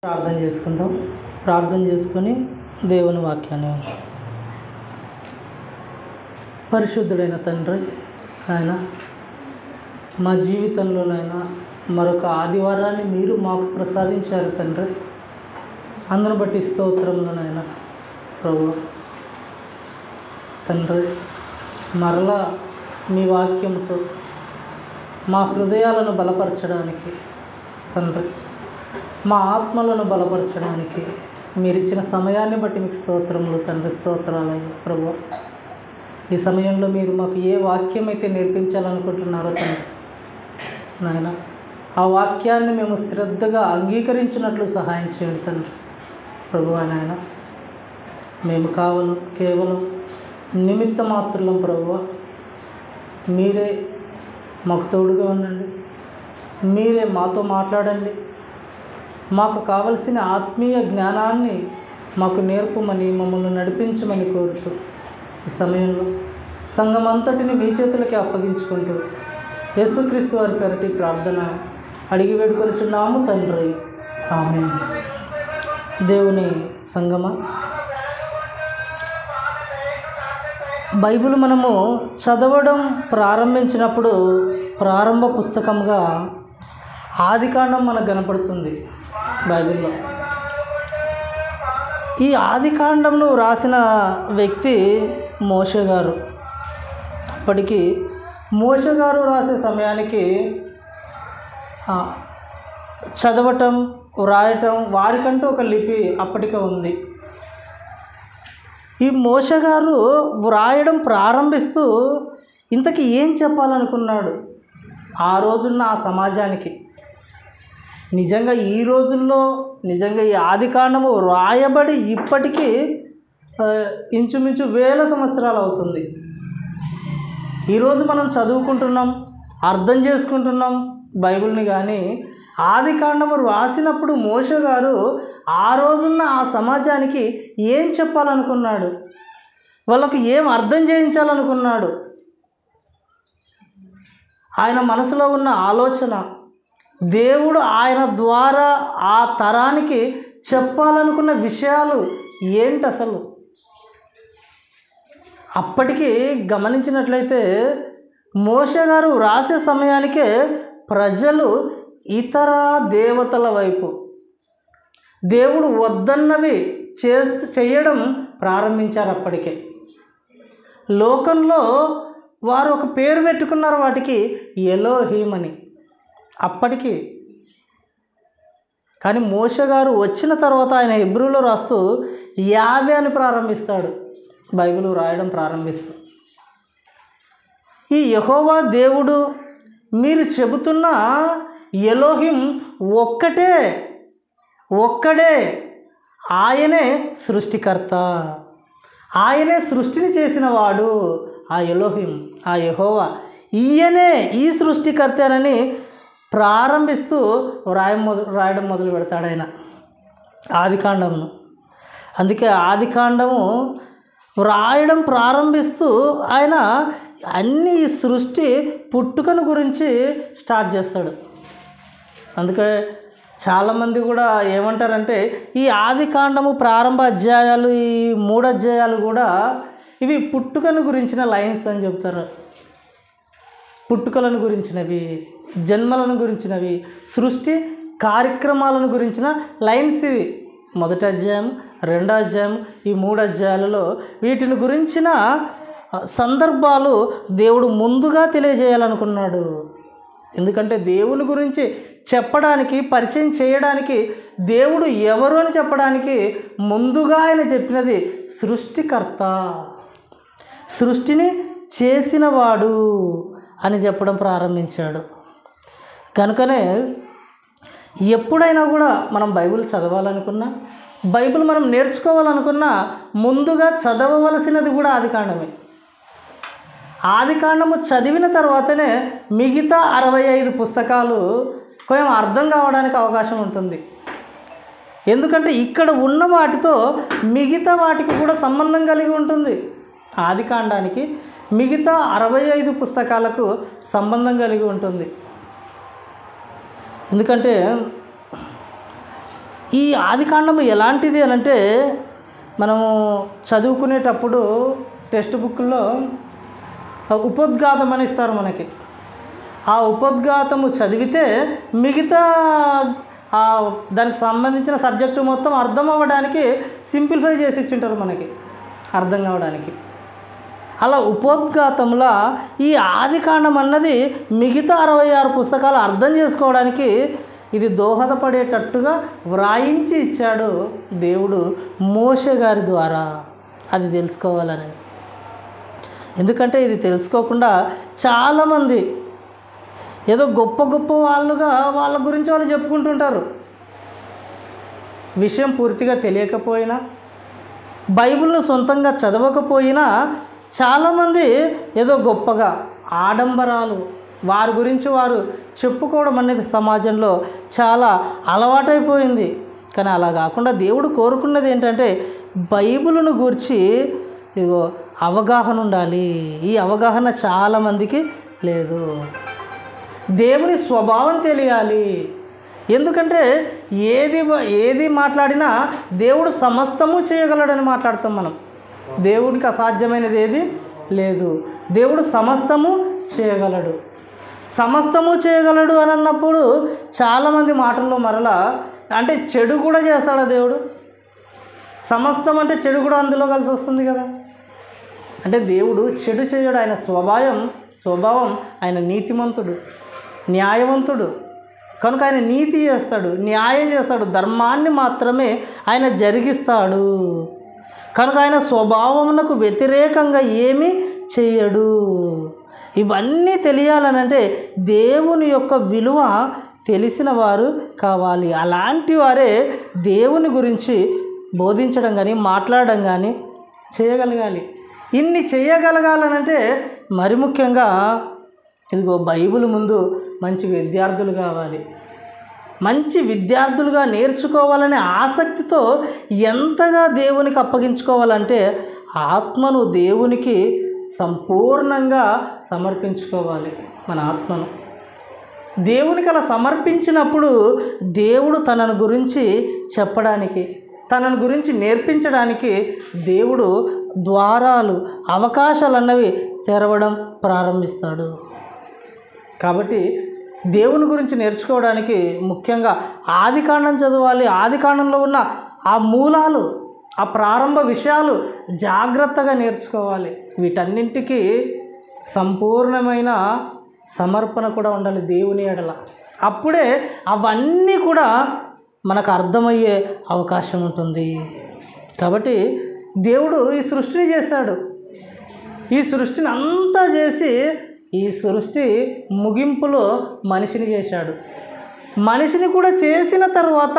ప్రార్థన చేసుకుందాం. ప్రార్థన చేసుకొని దేవుని వాక్యాన్ని పరిశుద్ధుడైన తండ్రి, ఆయన మా జీవితంలోనైనా మరొక ఆదివారాన్ని మీరు మాకు ప్రసాదించారు తండ్రి. అందును బట్టి స్తోత్రములనైనా ప్రభు తండ్రి, మరలా మీ వాక్యంతో మా హృదయాలను బలపరచడానికి తండ్రి, మా ఆత్మలను బలపరచడానికి మీరు ఇచ్చిన సమయాన్ని బట్టి మీకు స్తోత్రములు తండ్రి. స్తోత్రాలయ్యా ప్రభు. ఈ సమయంలో మీరు మాకు ఏ వాక్యం అయితే నేర్పించాలనుకుంటున్నారో తండ్రి నాయన, ఆ వాక్యాన్ని మేము శ్రద్ధగా అంగీకరించినట్లు సహాయం చేయండి తండ్రి. ప్రభు నాయన, మేము కేవలం నిమిత్త మాత్రులం ప్రభు. మీరే మాకు తోడుగా ఉండండి, మీరే మాతో మాట్లాడండి. మాకు కావలసిన ఆత్మీయ జ్ఞానాన్ని మాకు నేర్పమని, మమ్మల్ని నడిపించమని కోరుతూ ఈ సమయంలో సంఘం అంతటిని మీ చేతులకి అప్పగించుకుంటూ యేసుక్రీస్తు వారి పేరటి ప్రార్థన అడిగి వేడుకొనిచున్నాము తండ్రి. ఆమేన్. దేవుని సంగమా, బైబిల్ మనము చదవడం ప్రారంభించినప్పుడు ప్రారంభ పుస్తకంగా ఆదికాండం మనకు కనపడుతుంది బైబిల్లో. ఈ ఆదికాండంను రాసిన వ్యక్తి మోషే గారు. అప్పటికి మోషే గారు రాసే సమయానికి చదవటం వ్రాయటం వారికంటూ ఒక లిపి అప్పటికే ఉంది. ఈ మోషే గారు వ్రాయడం ప్రారంభిస్తూ ఇంతకీ ఏం చెప్పాలనుకున్నాడు ఆ రోజున్న ఆ సమాజానికి? నిజంగా ఈ రోజుల్లో నిజంగా ఈ ఆదికాండము రాయబడి ఇప్పటికీ ఇంచుమించు 1000 సంవత్సరాలు అవుతుంది. ఈరోజు మనం చదువుకుంటున్నాం, అర్థం చేసుకుంటున్నాం బైబిల్ని. కానీ ఆదికాండము రాసినప్పుడు మోషే గారు ఆ రోజున్న ఆ సమాజానికి ఏం చెప్పాలనుకున్నాడు? వాళ్ళకు ఏం అర్థం చేయించాలనుకున్నాడు? ఆయన మనసులో ఉన్న ఆలోచన, దేవుడు ఆయన ద్వారా ఆ తరానికి చెప్పాలనుకున్న విషయాలు ఏంటి అసలు? అప్పటికి గమనించినట్లయితే మోషే గారు రాసే సమయానికే ప్రజలు ఇతర దేవతల వైపు, దేవుడు వద్దన్నవి చేయడం ప్రారంభించారు. అప్పటికే లోకంలో వారు ఒక పేరు పెట్టుకున్నారు వాటికి, ఎలోహీం అని అప్పటికి. కానీ మోషే గారు వచ్చిన తర్వాత ఆయన హెబ్రూలో రాస్తూ యావే అని ప్రారంభిస్తాడు బైబిల్ రాయడం ప్రారంభిస్తూ. ఈ యెహోవా దేవుడు మీరు చెబుతున్న ఎలోహిం ఒక్కడే, ఆయనే సృష్టికర్త, ఆయనే సృష్టిని చేసినవాడు. ఆ ఎలోహిం, ఆ యెహోవా, ఈయనే ఈ సృష్టికర్తనని ప్రారంభిస్తూ రాయడం మొదలు పెడతాడు ఆయన ఆదికాండంను. అందుకే ఆదికాండము రాయడం ప్రారంభిస్తూ ఆయన అన్ని సృష్టి పుట్టుకను గురించి స్టార్ట్ చేస్తాడు. అందుకే చాలామంది కూడా ఏమంటారంటే ఈ ఆదికాండము ప్రారంభ అధ్యాయాలు, ఈ 3 అధ్యాయాలు కూడా ఇవి పుట్టుకను గురించిన లైన్స్ అని చెప్తారు. పుట్టుకలను గురించినవి, జన్మలను గురించినవి, సృష్టి కార్యక్రమాలను గురించిన లైన్స్ ఇవి. 1వ అధ్యాయం, 2వ అధ్యాయం, ఈ 3 అధ్యాయాలలో వీటిని గురించిన సందర్భాలు దేవుడు ముందుగా తెలియజేయాలనుకున్నాడు. ఎందుకంటే దేవుని గురించి చెప్పడానికి, పరిచయం చేయడానికి, దేవుడు ఎవరు అని చెప్పడానికి ముందుగా ఆయన చెప్పినది సృష్టికర్త, సృష్టిని చేసినవాడు అని చెప్పడం ప్రారంభించాడు. కనుకనే ఎప్పుడైనా కూడా మనం బైబిల్ చదవాలనుకున్నా, బైబిల్ మనం నేర్చుకోవాలనుకున్నా ముందుగా చదవవలసినది కూడా ఆదికాండమే. ఆదికాండము చదివిన తర్వాతనే మిగతా 65 పుస్తకాలు కొంచెం అర్థం కావడానికి అవకాశం ఉంటుంది. ఎందుకంటే ఇక్కడ ఉన్న వాటితో మిగతా వాటికి కూడా సంబంధం కలిగి ఉంటుంది. ఆదికాండానికి మిగతా 65 పుస్తకాలకు సంబంధం కలిగి ఉంటుంది. ఎందుకంటే ఈ ఆదికాండము ఎలాంటిది అని అంటే, మనము చదువుకునేటప్పుడు టెక్స్ట్ బుక్లో ఉపోద్ఘాతం అని ఇస్తారు మనకి. ఆ ఉపోద్ఘాతము చదివితే మిగతా దానికి సంబంధించిన సబ్జెక్టు మొత్తం అర్థం అవ్వడానికి సింప్లిఫై చేసి ఇచ్చింటారు మనకి అర్థం కావడానికి. అలా ఉపోద్ఘాతంలో ఈ ఆదికాండం అన్నది మిగతా 66 పుస్తకాలు అర్థం చేసుకోవడానికి ఇది దోహదపడేటట్టుగా వ్రాయించి ఇచ్చాడు దేవుడు మోషే గారి ద్వారా. అది తెలుసుకోవాలని. ఎందుకంటే ఇది తెలుసుకోకుండా చాలామంది ఏదో గొప్ప గొప్ప వాళ్ళుగా వాళ్ళ గురించి వాళ్ళు చెప్పుకుంటుంటారు. విషయం పూర్తిగా తెలియకపోయినా, బైబిల్ను సొంతంగా చదవకపోయినా చాలామంది ఏదో గొప్పగా ఆడంబరాలు వారి గురించి వారు చెప్పుకోవడం అనేది సమాజంలో చాలా అలవాటైపోయింది. కానీ అలా కాకుండా దేవుడు కోరుకున్నది ఏంటంటే బైబిలును గూర్చి ఇదిగో అవగాహన ఉండాలి. ఈ అవగాహన చాలామందికి లేదు. దేవుని స్వభావం తెలియాలి. ఎందుకంటే ఏది మాట్లాడినా దేవుడు సమస్తము చేయగలడని మాట్లాడతాం మనం. దేవునికి అసాధ్యమైనది ఏది లేదు. దేవుడు సమస్తము చేయగలడు. సమస్తము చేయగలడు అని అన్నప్పుడు చాలామంది మాటల్లో మరలా అంటే చెడు కూడా చేస్తాడా దేవుడు? సమస్తం అంటే చెడు కూడా అందులో కలిసి వస్తుంది కదా. అంటే దేవుడు చెడు చేయడు. ఆయన స్వభావం ఆయన నీతిమంతుడు, న్యాయవంతుడు. కనుక ఆయన నీతి చేస్తాడు, న్యాయం చేస్తాడు, ధర్మాన్ని మాత్రమే ఆయన జరిగిస్తాడు. కనుక ఆయన స్వభావమునకు వ్యతిరేకంగా ఏమీ చేయడు. ఇవన్నీ తెలియాలనంటే దేవుని యొక్క విలువ తెలిసిన వారు కావాలి. అలాంటి వారే దేవుని గురించి బోధించడం కానీ మాట్లాడడం కానీ చేయగలగాలి. ఇన్ని చేయగలగాలనంటే మరి ముఖ్యంగా ఇదిగో బైబిల్ ముందు మంచి విద్యార్థులు కావాలి. మంచి విద్యార్థులుగా నేర్చుకోవాలనే ఆసక్తితో ఎంతగా దేవునికి అప్పగించుకోవాలంటే ఆత్మను దేవునికి సంపూర్ణంగా సమర్పించుకోవాలి. మన ఆత్మను దేవునికి అలా సమర్పించినప్పుడు దేవుడు తనను గురించి చెప్పడానికి, తనను గురించి నేర్పించడానికి దేవుడు ద్వారాలు, అవకాశాలు అన్నవి తెరవడం ప్రారంభిస్తాడు. కాబట్టి దేవుని గురించి నేర్చుకోవడానికి ముఖ్యంగా ఆదికాండం చదవాలి. ఆదికాండంలో ఉన్న ఆ మూలాలు, ఆ ప్రారంభ విషయాలు జాగ్రత్తగా నేర్చుకోవాలి. వీటన్నింటికి సంపూర్ణమైన సమర్పణ కూడా ఉండాలి దేవుని ఎడల. అప్పుడే అవన్నీ కూడా మనకు అర్థమయ్యే అవకాశం ఉంటుంది. కాబట్టి దేవుడు ఈ సృష్టిని చేశాడు. ఈ సృష్టిని అంతా చేసి ఈ సృష్టి ముగింపులో మనిషిని చేశాడు. మనిషిని కూడా చేసిన తర్వాత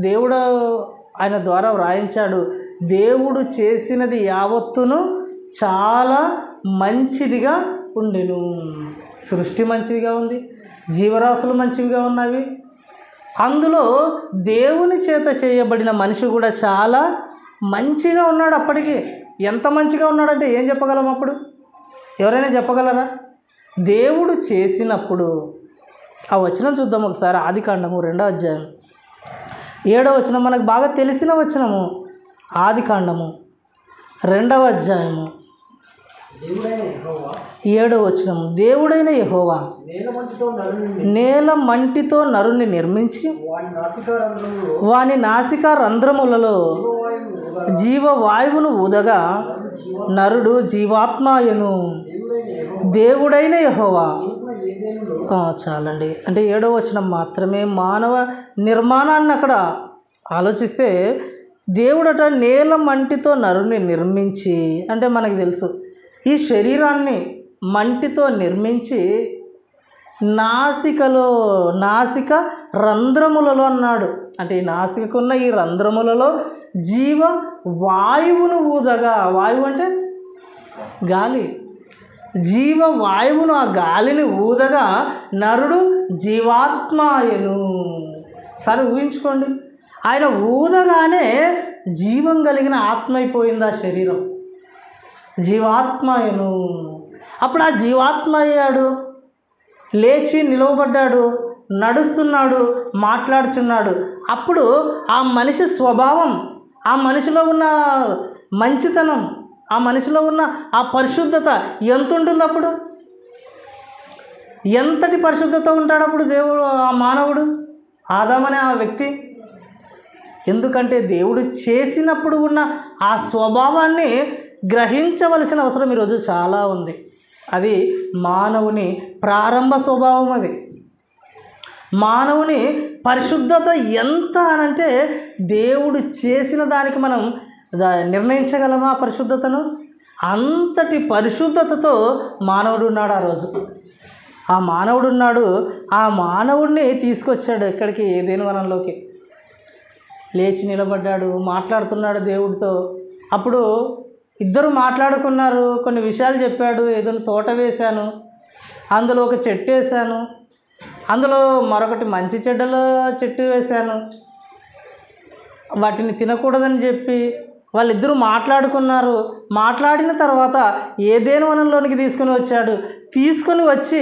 దేవుడు ఆయన ద్వారా వ్రాయించాడు, దేవుడు చేసినది యావత్తును చాలా మంచిదిగా ఉండెను. సృష్టి మంచిదిగా ఉంది, జీవరాశులు మంచివిగా ఉన్నవి. అందులో దేవుని చేత చేయబడిన మనిషి కూడా చాలా మంచిగా ఉన్నాడు. అప్పటికి ఎంత మంచిగా ఉన్నాడంటే ఏం చెప్పగలం? అప్పుడు ఎవరైనా చెప్పగలరా? దేవుడు చేసినప్పుడు ఆ వచనం చూద్దాం ఒకసారి. ఆదికాండము 2వ అధ్యాయం 7వ వచనం మనకు బాగా తెలిసిన వచనము. ఆదికాండము 2వ అధ్యాయము 7వ వచనము. దేవుడైన యెహోవా నేల మంటితో నరుని నిర్మించి వాని నాసికా రంధ్రములలో జీవవాయువును ఊదగా నరుడు జీవాత్మాయను. దేవుడైన యెహోవా. చాలండి. అంటే 7వ వచనం మాత్రమే మానవ నిర్మాణాన్ని అక్కడ ఆలోచిస్తే దేవుడట నేల మంటితో నరుని నిర్మించి, అంటే మనకు తెలుసు ఈ శరీరాన్ని మంటితో నిర్మించి నాసిక రంధ్రములలో అన్నాడు. అంటే ఈ నాసికకున్న ఈ రంధ్రములలో జీవ వాయువును ఊదగా, వాయువు అంటే గాలి, జీవ వాయువును ఆ గాలిని ఊదగా నరుడు జీవాత్మాయను. సరే ఊహించుకోండి, ఆయన ఊదగానే జీవం కలిగిన ఆత్మ అయిపోయింది ఆ శరీరం, జీవాత్మాయను. అప్పుడు ఆ జీవాత్మ అయ్యాడు, లేచి నిలవబడ్డాడు, నడుస్తున్నాడు, మాట్లాడుచున్నాడు. అప్పుడు ఆ మనిషి స్వభావం, ఆ మనిషిలో ఉన్న మంచితనం, ఆ మనిషిలో ఉన్న ఆ పరిశుద్ధత ఎంత ఉంటుంది? అప్పుడు ఎంతటి పరిశుద్ధత ఉంటాడు అప్పుడు దేవుడు, ఆ మానవుడు, ఆదామనే ఆ వ్యక్తి? ఎందుకంటే దేవుడు చేసినప్పుడు ఉన్న ఆ స్వభావాన్ని గ్రహించవలసిన అవసరం ఈరోజు చాలా ఉంది. అది మానవుని ప్రారంభ స్వభావం. అది మానవుని పరిశుద్ధత ఎంత అనంటే దేవుడు చేసిన దానికి మనం నిర్ణయించగలమా పరిశుద్ధతను? అంతటి పరిశుద్ధతతో మానవుడు ఉన్నాడు ఆ రోజు. ఆ మానవుడు ఉన్నాడు. ఆ మానవుడిని తీసుకొచ్చాడు ఎక్కడికి? ఏదైనా వనంలోకి. లేచి నిలబడ్డాడు, మాట్లాడుతున్నాడు దేవుడితో. అప్పుడు ఇద్దరు మాట్లాడుకున్నారు, కొన్ని విషయాలు చెప్పాడు. ఏదైనా తోట వేశాను, అందులో ఒక చెట్టు వేశాను, అందులో మరొకటి మంచి చెడ్డల చెట్టు వేశాను, వాటిని తినకూడదని చెప్పి వాళ్ళిద్దరూ మాట్లాడుకున్నారు. మాట్లాడిన తర్వాత ఏదేను వనంలోనికి తీసుకొని వచ్చాడు. తీసుకొని వచ్చి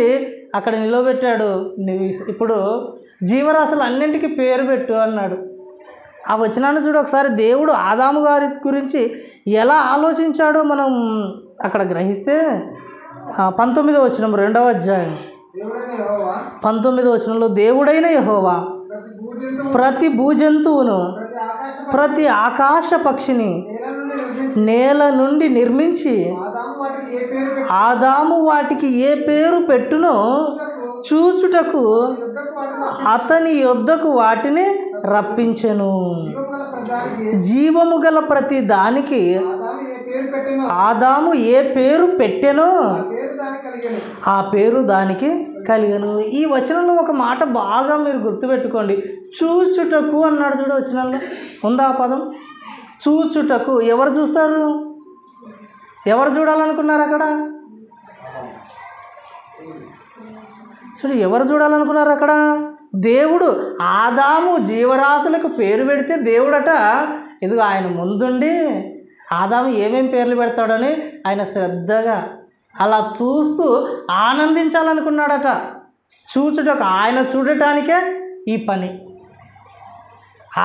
అక్కడ నిలబెట్టాడు. ఇప్పుడు జీవరాశులు అన్నింటికీ పేరు పెట్టు అన్నాడు. ఆ వచనాన్ని చూడు ఒకసారి. దేవుడు ఆదాము గారి గురించి ఎలా ఆలోచించాడో మనం అక్కడ గ్రహిస్తే 19వ వచనం, 2వ అధ్యాయం 19వ వచనంలో, దేవుడైన యెహోవా ప్రతి భూజంతువును, ప్రతి ఆకాశ పక్షిని నేల నుండి నిర్మించి ఆదాము వాటికి ఏ పేరు పెట్టునో చూచుటకు అతని యొద్దకు వాటిని రప్పించెను. జీవము గల ప్రతి దానికి ఆదాము ఏ పేరు పెట్టెనో ఆ పేరు దానికి కలిగను. ఈ వచనంలో ఒక మాట బాగా మీరు గుర్తుపెట్టుకోండి. చూచుటకు అన్నాడు చూడు. వచనంలో ఉందా ఆ పదం? చూచుటకు. ఎవరు చూస్తారు? ఎవరు చూడాలనుకున్నారు అక్కడ? చూడు, ఎవరు చూడాలనుకున్నారు అక్కడ? దేవుడు. ఆదాము జీవరాశులకు పేరు పెడితే దేవుడట ఇదిగో ఆయన ముందుండి ఆదాము ఏమేం పేర్లు పెడతాడని ఆయన శ్రద్ధగా అలా చూస్తూ ఆనందించాలనుకున్నాడట. చూచుటకు, ఆయన చూడటానికే ఈ పని.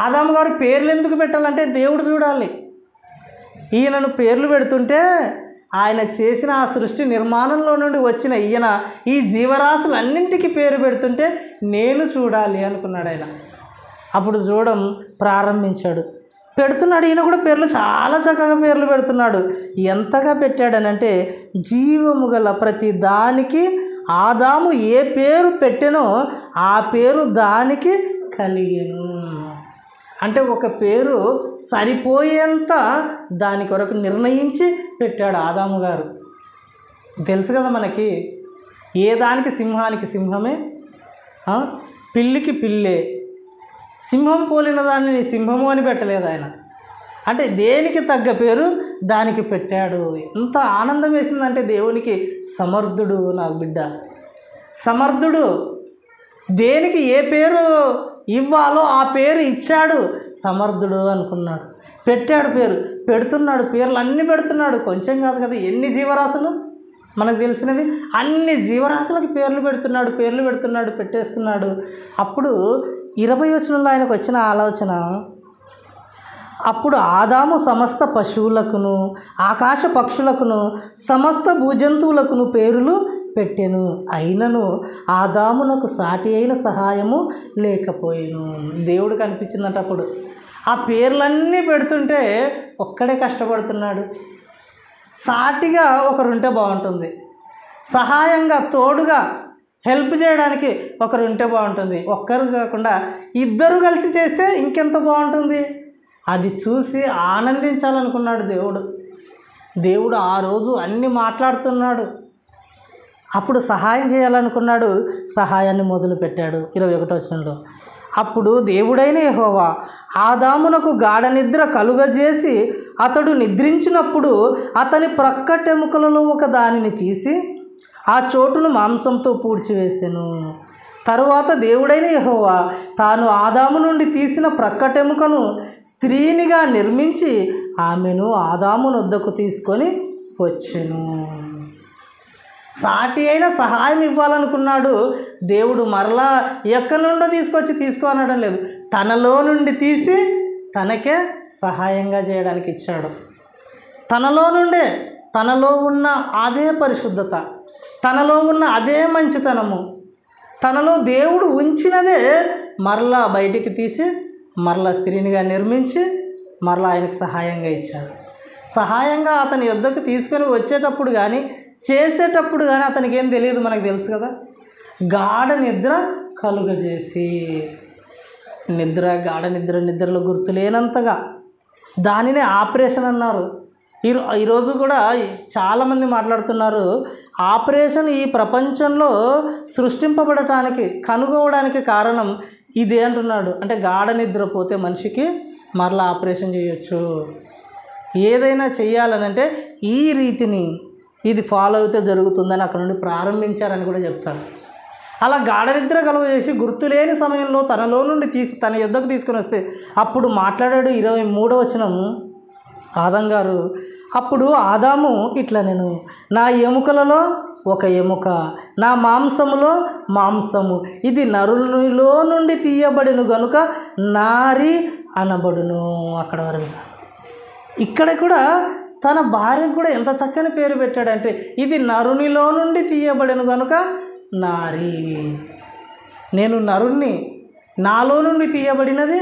ఆదాము గారు పేర్లు ఎందుకు పెట్టాలంటే దేవుడు చూడాలి. ఈయనను పేర్లు పెడుతుంటే ఆయన చేసిన ఆ సృష్టి నిర్మాణంలో నుండి వచ్చిన ఈయన ఈ జీవరాశులన్నింటికీ పేరు పెడుతుంటే నేను చూడాలి అనుకున్నాడు ఆయన. అప్పుడు చూడడం ప్రారంభించాడు. పెడుతున్నాడు. ఈయన కూడా పేర్లు చాలా చక్కగా పేర్లు పెడుతున్నాడు. ఎంతగా పెట్టాడనంటే, జీవము గల ప్రతి దానికి ఆదాము ఏ పేరు పెట్టెనో ఆ పేరు దానికి కలిగెను. అంటే ఒక పేరు సరిపోయేంత దాని కొరకు నిర్ణయించి పెట్టాడు ఆదాము గారు. తెలుసు కదా మనకి, ఏ దానికి సింహానికి సింహమే, పిల్లికి పిల్లే. సింహం పోలిన దాన్ని సింహము అని పెట్టలేదు ఆయన. అంటే దేనికి తగ్గ పేరు దానికి పెట్టాడు. ఎంత ఆనందం వేసిందంటే దేవునికి. సమర్థుడు నా బిడ్డ, సమర్థుడు. దేనికి ఏ పేరు ఇవ్వాలో ఆ పేరు ఇచ్చాడు. సమర్థుడు అనుకున్నాడు. పెట్టాడు పేరు. పెడుతున్నాడు. పేర్లు అన్నీ పెడుతున్నాడు. కొంచెం కాదు కదా, ఎన్ని జీవరాశులు మనకు తెలిసినవి అన్ని జీవరాశులకు పేర్లు పెడుతున్నాడు. పేర్లు పెడుతున్నాడు, పెట్టేస్తున్నాడు. అప్పుడు 20వ వచనంలో ఆయనకు వచ్చిన ఆలోచన, అప్పుడు ఆదాము సమస్త పశువులకును ఆకాశ పక్షులకును సమస్త భూజంతువులకును పేరులు పెట్టెను. అయినను ఆదామునకు సాటి అయిన సహాయము లేకపోయేను. దేవుడు కనిపించిందంట అప్పుడు. ఆ పేర్లన్నీ పెడుతుంటే ఒక్కడే కష్టపడుతున్నాడు. సాటిగా ఒకరుంటే బాగుంటుంది, సహాయంగా తోడుగా హెల్ప్ చేయడానికి ఒకరుంటే బాగుంటుంది. ఒక్కరు కాకుండా ఇద్దరు కలిసి చేస్తే ఇంకెంత బాగుంటుంది. అది చూసి ఆనందించాలనుకున్నాడు దేవుడు. దేవుడు ఆ రోజు అన్నీ మాట్లాడుతున్నాడు. అప్పుడు సహాయం చేయాలనుకున్నాడు. సహాయాన్ని మొదలుపెట్టాడు. 21వ వచనంలో, అప్పుడు దేవుడైన యెహోవా ఆదామునకు గాఢ నిద్ర కలుగజేసి అతడు నిద్రించినప్పుడు అతని ప్రక్కటెముకలలో ఒక దానిని తీసి ఆ చోటును మాంసంతో పూడ్చివేసెను. తరువాత దేవుడైన యెహోవా తాను ఆదాము నుండి తీసిన ప్రక్కటెముకను స్త్రీనిగా నిర్మించి ఆమెను ఆదాము నొద్దకు తీసుకొని వచ్చెను. సాటి అయిన సహాయం ఇవ్వాలనుకున్నాడు. దేవుడు మరలా ఎక్కడి నుండో తీసుకో అనడం లేదు, తనలో నుండి తీసి తనకే సహాయంగా చేయడానికి ఇచ్చాడు. తనలో నుండే, తనలో ఉన్న అదే పరిశుద్ధత, తనలో ఉన్న అదే మంచితనము, తనలో దేవుడు ఉంచినదే మరలా బయటికి తీసి మరలా స్త్రీనిగా నిర్మించి మరలా ఆయనకు సహాయంగా ఇచ్చాడు. సహాయంగా అతని యొద్దకు తీసుకొని వచ్చేటప్పుడు కానీ చేసేటప్పుడు కానీ అతనికి ఏం తెలియదు, మనకు తెలుసు కదా. గాఢ నిద్ర కలుగజేసి, గాఢ నిద్రలో గుర్తు లేనంతగా, దానినే ఆపరేషన్ అన్నారు. ఈరోజు కూడా చాలామంది మాట్లాడుతున్నారు, ఆపరేషన్ ఈ ప్రపంచంలో సృష్టింపబడటానికి, కనుగోవడానికి కారణం ఇదే అంటున్నాడు. అంటే గాఢ నిద్ర పోతే మనిషికి మరలా ఆపరేషన్ చేయొచ్చు. ఏదైనా చెయ్యాలనంటే ఈ రీతిని ఇది ఫాలో అయితే జరుగుతుందని అక్కడ నుండి ప్రారంభించారని కూడా చెప్తారు. అలా గాఢ నిద్ర కలుగజేసి గుర్తులేని సమయంలో తనలో నుండి తీసి తన యొద్దకు తీసుకుని వస్తే అప్పుడు మాట్లాడాడు. 23వ వచనం, ఆదాం గారు, అప్పుడు ఆదాము ఇట్లా, నేను నా ఎముకలలో ఒక ఎముక, నా మాంసములో మాంసము, ఇది నరునిలో నుండి తీయబడిను గనుక నారి అనబడును. అక్కడ వరకు. ఇక్కడ కూడా తన భార్యకు కూడా ఎంత చక్కని పేరు పెట్టాడంటే, ఇది నరునిలో నుండి తీయబడిను కనుక నారి. నేను నరుణ్ణి, నాలో నుండి తీయబడినది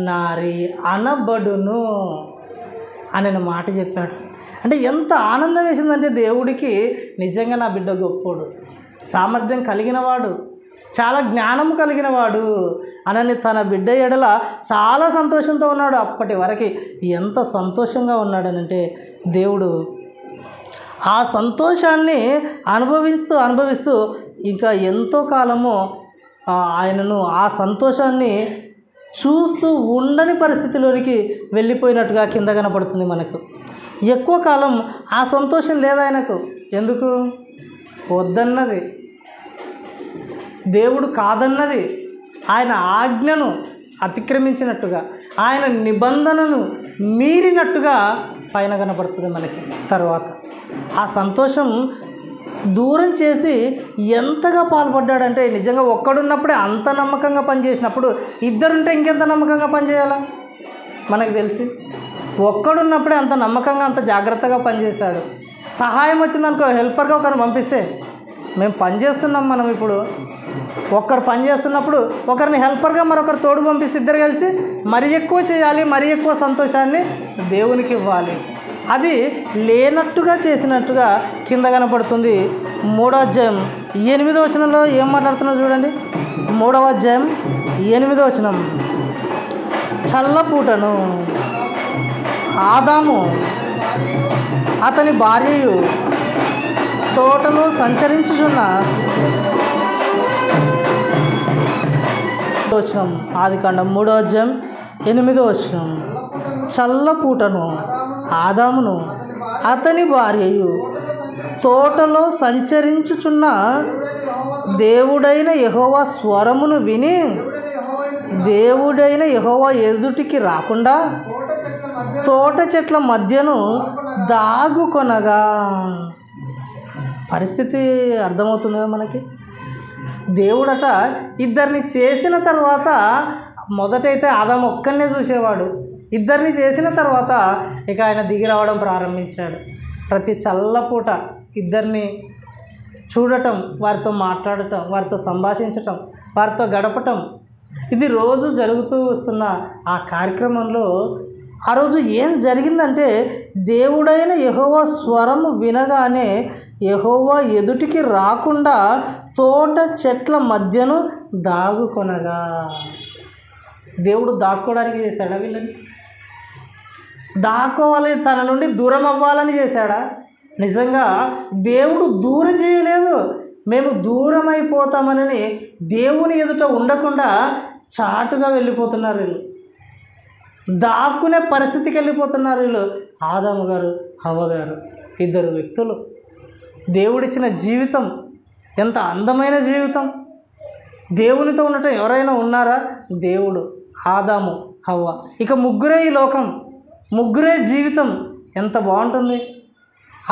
నారి అనబడును అనే మాట చెప్పాడు. అంటే ఎంత ఆనందం వేసిందంటే దేవుడికి, నిజంగా నా బిడ్డ గొప్పోడు, సామర్థ్యం కలిగినవాడు, చాలా జ్ఞానం కలిగినవాడు అనని తన బిడ్డ ఎడల చాలా సంతోషంతో ఉన్నాడు. అప్పటి వరకు ఎంత సంతోషంగా ఉన్నాడనంటే దేవుడు ఆ సంతోషాన్ని అనుభవిస్తూ ఇంకా ఎంతో కాలము ఆయనను ఆ సంతోషాన్ని చూస్తూ ఉండని పరిస్థితిలోనికి వెళ్ళిపోయినట్టుగా కింద కనపడుతుంది మనకు. ఎక్కువ కాలం ఆ సంతోషం లేదు ఆయనకు. ఎందుకు? వద్దన్నది, దేవుడు కాదన్నది, ఆయన ఆజ్ఞను అతిక్రమించినట్టుగా, ఆయన నిబంధనను మీరినట్టుగా పైన కనపడుతుంది మనకి. తర్వాత ఆ సంతోషం దూరం చేసి ఎంతగా పాల్పడ్డాడంటే, నిజంగా ఒక్కడున్నప్పుడే అంత నమ్మకంగా పనిచేసినప్పుడు ఇద్దరుంటే ఇంకెంత నమ్మకంగా పనిచేయాలా మనకు తెలిసి. ఒక్కడున్నప్పుడే అంత నమ్మకంగా అంత జాగ్రత్తగా పనిచేశాడు. సహాయం వచ్చిందనుకో, హెల్పర్గా ఒకరిని పంపిస్తే, మేము పనిచేస్తున్నాం, మనం ఇప్పుడు ఒక్కరు పని చేస్తున్నప్పుడు ఒకరిని హెల్పర్గా మరొకరు తోడు పంపిస్తే ఇద్దరు కలిసి మరీ ఎక్కువ చేయాలి, మరీ ఎక్కువ సంతోషాన్ని దేవునికి ఇవ్వాలి. అది లేనట్టుగా చేసినట్టుగా కింద కనపడుతుంది. 3వ అధ్యాయం 8వ వచనంలో ఏం మాట్లాడుతున్నారో చూడండి. 3వ అధ్యాయం 8వ వచనం, చల్లపూటను ఆదాము అతని భార్యయు తోటలో సంచరించుచున్న వచనం, ఆదికాండం 3వ అధ్యాయం 8వ వచనం, చల్లపూటను ఆదామును అతని భార్యయు తోటలో సంచరించుచున్న దేవుడైన యెహోవా స్వరమును విని దేవుడైన యెహోవా ఎదుటికి రాకుండా తోట చెట్ల మధ్యను దాగుకొనగా. పరిస్థితి అర్థమవుతుంది కదా మనకి. దేవుడట ఇద్దరిని చేసిన తర్వాత, మొదటైతే ఆదాము ఒక్కనే చూసేవాడు, ఇద్దరిని చేసిన తర్వాత ఇక ఆయన దిగి రావడం ప్రారంభించాడు. ప్రతి చల్లపూట ఇద్దరిని చూడటం, వారితో మాట్లాడటం, వారితో సంభాషించటం, వారితో గడపటం, ఇది రోజు జరుగుతూ వస్తున్న ఆ కార్యక్రమంలో ఆ రోజు ఏం జరిగిందంటే, దేవుడైన యెహోవా స్వరము వినగానే యెహోవా ఎదుటికి రాకుండా తోట చెట్ల మధ్యను దాగుకొనగా. దేవుడు దాక్కోవడానికి చేశాడా వీళ్ళని? దాక్కోవాలి, తన నుండి దూరం అవ్వాలని చేశాడా? నిజంగా దేవుడు దూరం చేయలేదు. మేము దూరం అయిపోతామని దేవుని ఎదుట ఉండకుండా చాటుగా వెళ్ళిపోతున్నారు వీళ్ళు, దాక్కునే పరిస్థితికి వెళ్ళిపోతున్నారు వీళ్ళు. ఆదాము గారు, హవ్వ గారు, ఇద్దరు వ్యక్తులు. దేవుడిచ్చిన జీవితం ఎంత అందమైన జీవితం. దేవునితో ఉండటం ఎవరైనా ఉన్నారా? దేవుడు, ఆదాము, హవ్వ, ఇక ముగ్గురే ఈ లోకం, ముగ్గురే జీవితం. ఎంత బాగుంటుంది.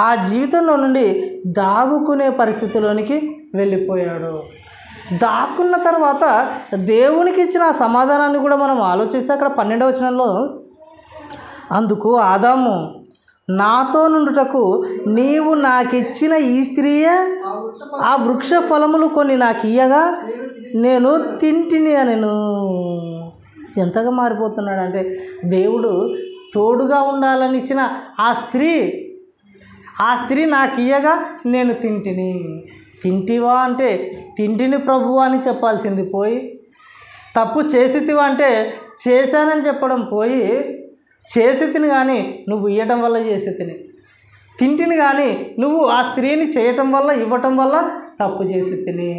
ఆ జీవితంలో నుండి దాగుకునే పరిస్థితిలోనికి వెళ్ళిపోయాడు. దాక్కున్న తర్వాత దేవునికి ఇచ్చిన ఆ సమాధానాన్ని కూడా మనం ఆలోచిస్తే అక్కడ 12వ వచనంలో, అందుకు ఆదాము, నాతో నుండుటకు నీవు నాకిచ్చిన ఈ స్త్రీయే ఆ వృక్ష ఫలములు కొన్ని నాకు ఇయ్యగా నేను తింటిని అనెను. ఎంతగా మారిపోతున్నాడు అంటే, దేవుడు తోడుగా ఉండాలని ఇచ్చిన ఆ స్త్రీ నాకు ఇయ్యగా నేను తింటిని. తింటివా అంటే తింటిని ప్రభువా అని చెప్పాల్సింది పోయి, తప్పు చేసితివా అంటే చేశానని చెప్పడం పోయి, చేసి తిని కానీ నువ్వు ఇవ్వటం వల్ల చేసి తింటిని కానీ నువ్వు ఆ స్త్రీని చేయటం వల్ల ఇవ్వటం వల్ల తప్పు చేసి తిని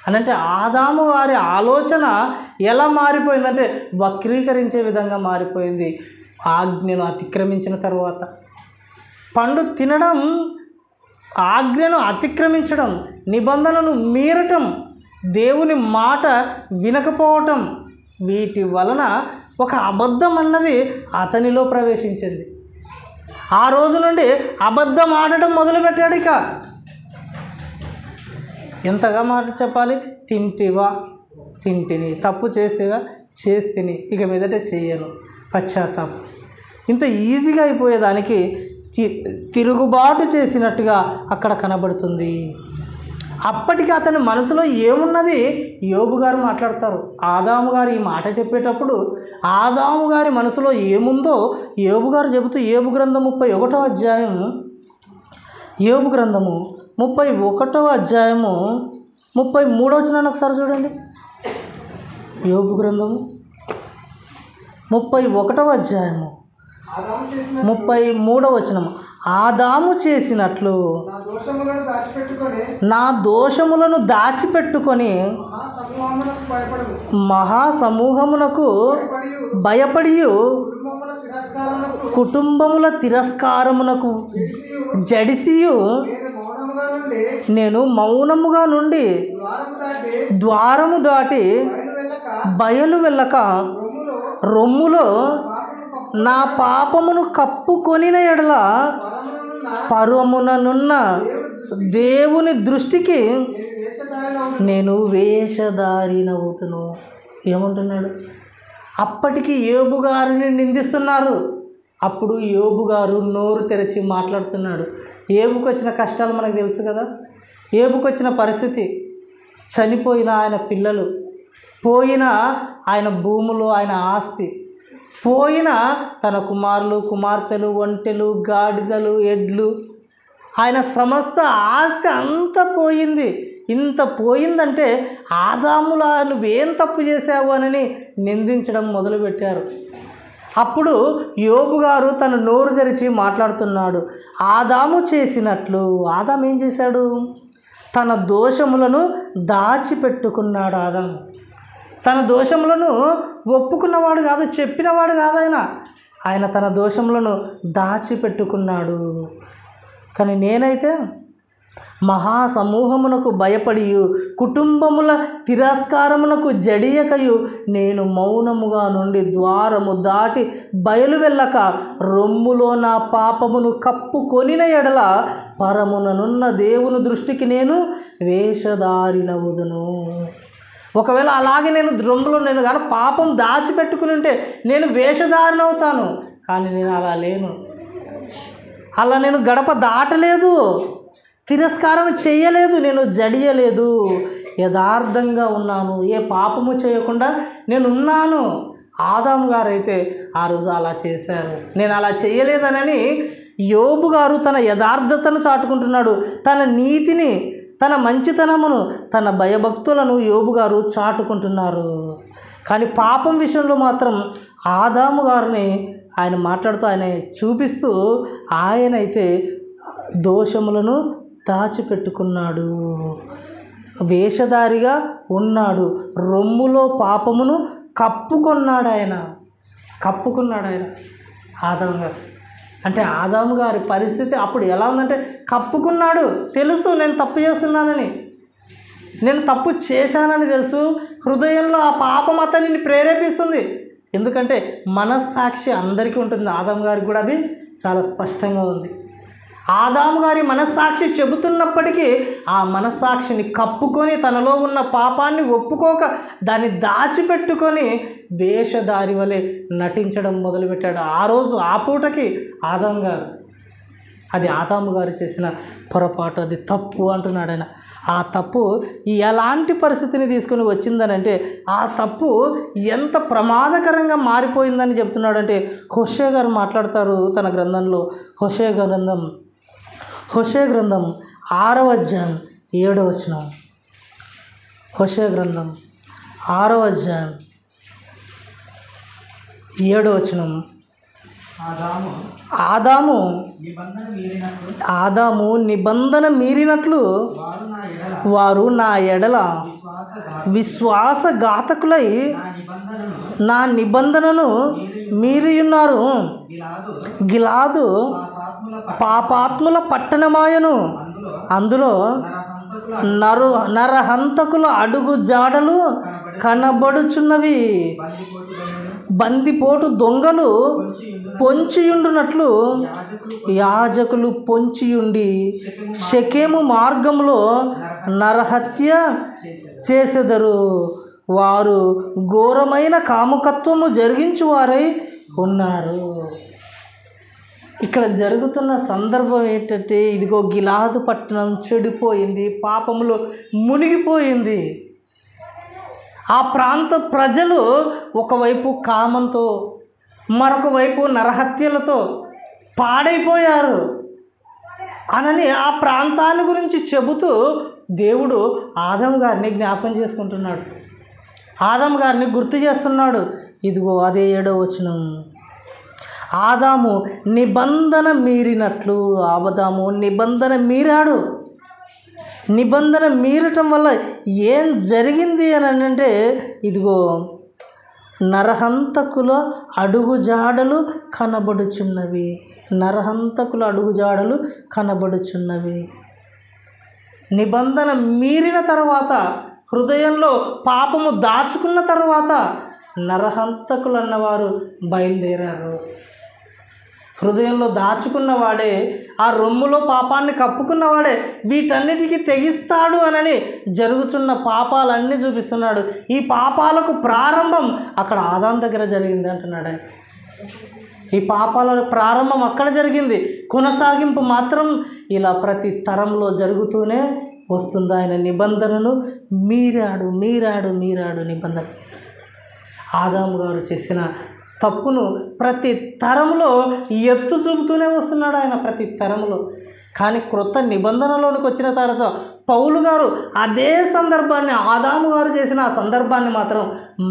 అని అంటే, ఆదాము వారి ఆలోచన ఎలా మారిపోయిందంటే వక్రీకరించే విధంగా మారిపోయింది. ఆజ్ఞను అతిక్రమించిన తర్వాత పండు తినడం, ఆజ్ఞను అతిక్రమించడం, నిబంధనను మీరటం, దేవుని మాట వినకపోవటం, వీటి వలన ఒక అబద్ధం అన్నది అతనిలో ప్రవేశించింది. ఆ రోజు నుండి అబద్ధం ఆడటం మొదలుపెట్టాడు. ఇక ఎంతగా మాట చెప్పాలి? తింటివా, తింటిని. తప్పు చేస్తేవా, చేస్తేని. ఇక మీదట చెయ్యను. పశ్చాత్తాపం. ఇంత ఈజీగా అయిపోయేదానికి తిరుగుబాటు చేసినట్టుగా అక్కడ కనబడుతుంది. అప్పటికి అతని మనసులో ఏమున్నది యోబు గారు మాట్లాడతారు. ఆదాము గారు ఈ మాట చెప్పేటప్పుడు ఆదాము గారి మనసులో ఏముందో యోబు గారు చెబుతూ, యోబు గ్రంథం 31వ అధ్యాయము, యోబు గ్రంథము 31వ అధ్యాయము 33వ వచనాన్ని ఒకసారి చూడండి. యోబు గ్రంథము 31వ అధ్యాయము 33వ వచనము, ఆదాము చేసినట్లు నా దోషములను దాచిపెట్టుకొని మహాసమూహమునకు భయపడి కుటుంబముల తిరస్కారమునకు జడిసియు నేను మౌనముగా నుండి ద్వారము దాటి బయలు వెళ్ళక రొమ్ములో నా పాపమును కప్పుకొనిన ఎడల పరముననున్న దేవుని దృష్టికి నేను వేషధారినవుతును. ఏమంటున్నాడు? అప్పటికి యోబు గారిని నిందిస్తున్నారు. అప్పుడు యోబు గారు నోరు తెరిచి మాట్లాడుతున్నాడు. యోబుకు వచ్చిన కష్టాలు మనకు తెలుసు కదా. యోబుకు వచ్చిన పరిస్థితి, చనిపోయిన ఆయన పిల్లలు, పోయిన ఆయన భూములు, ఆయన ఆస్తి, పోయిన తన కుమారులు, కుమార్తెలు, ఒంటెలు, గాడిదలు, ఎడ్లు, ఆయన సమస్త ఆస్తి అంతా పోయింది. ఇంత పోయిందంటే ఆదాములా నువ్వేం తప్పు చేశావు అని నిందించడం మొదలుపెట్టారు. అప్పుడు యోబు గారు తన నోరు తెరిచి మాట్లాడుతున్నాడు. ఆదాము చేసినట్లు, ఆదాము ఏం చేశాడు? తన దోషములను దాచిపెట్టుకున్నాడు. ఆదాము తన దోషములను ఒప్పుకున్నవాడు కాదు, చెప్పినవాడు కాదు. ఆయన తన దోషములను దాచిపెట్టుకున్నాడు. కానీ నేనైతే మహాసమూహమునకు భయపడియు కుటుంబముల తిరస్కారమునకు జడియకయు నేను మౌనముగా నుండి ద్వారము దాటి బయలు వెళ్ళక రొమ్ములో నా పాపమును కప్పుకొనిన ఎడల పరముననున్న దేవుని దృష్టికి నేను వేషధారినవుదును. ఒకవేళ అలాగే నేను రొమ్ములో నేను కానీ పాపం దాచిపెట్టుకుని ఉంటే నేను వేషధారినవుతాను. కానీ నేను అలా లేను. అలా నేను గడప దాటలేదు, తిరస్కారం చేయలేదు, నేను జడియలేదు, యథార్థంగా ఉన్నాను, ఏ పాపము చేయకుండా నేను ఉన్నాను. ఆదాము గారు అయితే ఆ రోజు అలా చేశారు. నేను అలా చేయలేదనని యోబు గారు తన యథార్థతను చాటుకుంటున్నాడు. తన నీతిని, తన మంచితనమును, తన భయభక్తులను యోబు గారు చాటుకుంటున్నారు. కానీ పాపం విషయంలో మాత్రం ఆదాము గారిని ఆయన మాట్లాడుతూ, ఆయన చూపిస్తూ, ఆయనైతే దోషములను దాచిపెట్టుకున్నాడు, వేషధారిగా ఉన్నాడు, రొమ్ములో పాపమును కప్పుకున్నాడు ఆయన ఆదాము గారు. అంటే ఆదాము గారి పరిస్థితి అప్పుడు ఎలా ఉందంటే, కప్పుకున్నాడు. తెలుసు నేను తప్పు చేస్తున్నానని, నేను తప్పు చేశానని తెలుసు. హృదయంలో ఆ పాపం అతనిని ప్రేరేపిస్తుంది. ఎందుకంటే మనస్సాక్షి అందరికీ ఉంటుంది. ఆదాము గారికి కూడా అది చాలా స్పష్టంగా ఉంది. ఆదాము గారి మనస్సాక్షి చెబుతున్నప్పటికీ ఆ మనస్సాక్షిని కప్పుకొని తనలో ఉన్న పాపాన్ని ఒప్పుకోక దాన్ని దాచిపెట్టుకొని వేషధారి వలె నటించడం మొదలుపెట్టాడు. ఆ రోజు ఆ పూటకి ఆదాము గారు, అది ఆదాము గారు చేసిన పొరపాటు, అది తప్పు అంటున్నాడు ఆయన. ఆ తప్పు ఎలాంటి పరిస్థితిని తీసుకొని వచ్చిందనంటే, ఆ తప్పు ఎంత ప్రమాదకరంగా మారిపోయిందని చెప్తున్నాడంటే హోషే గారు మాట్లాడతారు తన గ్రంథంలో. హోషే గ్రంథం 6వ అధ్యాయం 7వ వచనం. హోషే గ్రంథం 6వ అధ్యాయం 7వ వచనం. ఆదాము నిబంధన మీరినట్లు వారు నా ఎడల విశ్వాసఘాతకులై నా నిబంధనను మీరి ఉన్నారు. గిలాదు పాపాత్ముల పట్టణమాయను, అందులో నరహంతకుల అడుగు జాడలు కనబడుచున్నవి. బందిపోటు దొంగలు పొంచియుండునట్లు యాజకులు పొంచియుండి షెకెము మార్గంలో నరహత్య చేసెదరు. వారు ఘోరమైన కాముకత్వము జరిగించువారై ఉన్నారు. ఇక్కడ జరుగుతున్న సందర్భం ఏంటంటే, ఇదిగో గిలాదు పట్టణం చెడిపోయింది, పాపములో మునిగిపోయింది. ఆ ప్రాంత ప్రజలు ఒకవైపు కామంతో, మరొక వైపు నరహత్యలతో పాడైపోయారు అనని ఆ ప్రాంతాన్ని గురించి చెబుతూ దేవుడు ఆదాము గారిని జ్ఞాపకం చేసుకుంటున్నాడు, ఆదాము గారిని గుర్తు చేస్తున్నాడు. ఇదిగో అదే 7వ వచనం. ఆదాము నిబంధన మీరినట్లు, ఆదాము నిబంధన మీరాడు. నిబంధన మీరటం వల్ల ఏం జరిగింది అని అంటే, ఇదిగో నరహంతకుల అడుగుజాడలు కనబడుచున్నవి. నరహంతకుల అడుగుజాడలు కనబడుచున్నవి. నిబంధన మీరిన తర్వాత, హృదయంలో పాపము దాచుకున్న తర్వాత నరహంతకులు అన్నవారు బయలుదేరారు. హృదయంలో దాచుకున్నవాడే, ఆ రొమ్ములో పాపాన్ని కప్పుకున్నవాడే వీటన్నిటికీ తెగిస్తాడు అనని జరుగుతున్న పాపాలన్నీ చూపిస్తున్నాడు. ఈ పాపాలకు ప్రారంభం అక్కడ ఆదాము దగ్గర జరిగింది అంటున్నాడు. ఈ పాపాల ప్రారంభం అక్కడ జరిగింది, కొనసాగింపు మాత్రం ఇలా ప్రతి తరంలో జరుగుతూనే వస్తుంది. ఆయన నిబంధనను మీరాడు నిబంధన. ఆదాము గారు చేసిన తప్పును ప్రతి తరంలో ఎత్తు చూపుతూనే వస్తున్నాడు ఆయన, ప్రతి తరంలో. కానీ క్రొత్త నిబంధనలోనికి వచ్చిన తర్వాత పౌలు గారు అదే సందర్భాన్ని, ఆదాము గారు చేసిన ఆ సందర్భాన్ని మాత్రం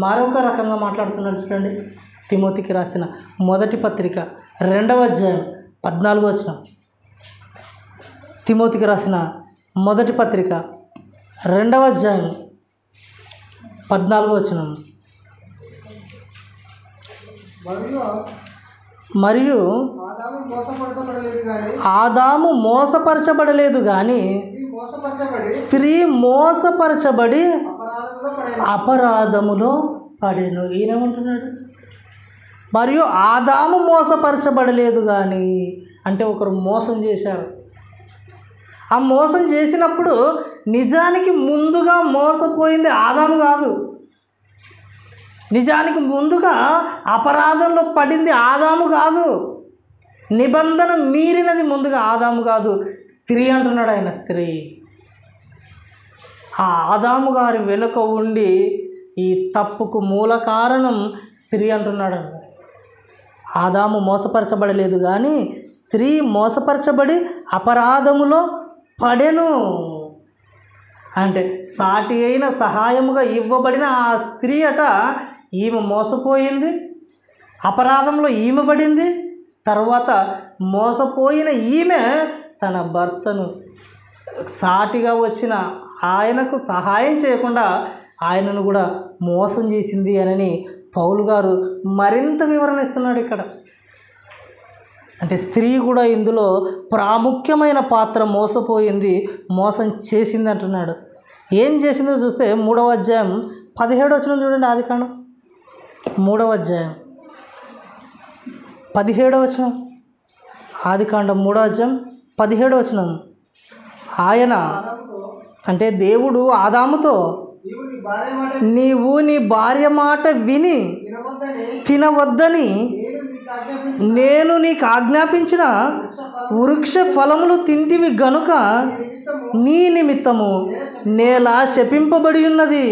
మరొక రకంగా మాట్లాడుతున్నాడు. చూడండి, తిమోతికి రాసిన మొదటి పత్రిక 2వ అధ్యాయం 14వ వచనం. తిమోతికి రాసిన మొదటి పత్రిక 2వ అధ్యాయం 14వ వచనం. మరియు ఆదాము మోసపరచబడలేదు కానీ స్త్రీ మోసపరచబడి అపరాధములో పడెను. ఈయనేమంటున్నాడు? మరియు ఆదాము మోసపరచబడలేదు కానీ, అంటే ఒకరు మోసం చేశారు. ఆ మోసం చేసినప్పుడు నిజానికి ముందుగా మోసపోయింది ఆదాము కాదు, నిజానికి ముందుగా అపరాధంలో పడింది ఆదాము కాదు, నిబంధన మీరినది ముందుగా ఆదాము కాదు, స్త్రీ అంటున్నాడు ఆయన. స్త్రీ ఆ ఆదాము గారి వెనుక ఉండి ఈ తప్పుకు మూల కారణం స్త్రీ అంటున్నాడు. ఆదాము మోసపరచబడలేదు కానీ స్త్రీ మోసపరచబడి అపరాధములో పడెను. అంటే సాటి అయిన సహాయముగా ఇవ్వబడిన ఆ స్త్రీ అట, ఈమె మోసపోయింది, అపరాధంలో ఈమె పడింది. తర్వాత మోసపోయిన ఈమె తన భర్తను, సాటిగా వచ్చిన ఆయనకు సహాయం చేయకుండా ఆయనను కూడా మోసం చేసింది అని పౌలు గారు మరింత వివరణ ఇస్తున్నాడు ఇక్కడ. అంటే స్త్రీ కూడా ఇందులో ప్రాముఖ్యమైన పాత్ర, మోసపోయింది, మోసం చేసింది అంటున్నాడు. ఏం చేసిందో చూస్తే 3వ అధ్యాయం 17వ వచనం చూడండి. ఆదికాండం 3వ అధ్యాయం 17వ వచనం. ఆదికాండం 3వ అధ్యాయం 17వ వచనం. ఆయన అంటే దేవుడు ఆదాముతో నీవు నీ భార్య మాట విని తినవద్దని నేను నీకు ఆజ్ఞాపించిన వృక్ష ఫలములు తింటివి గనుక నీ నిమిత్తము నేల శపింపబడి ఉన్నది.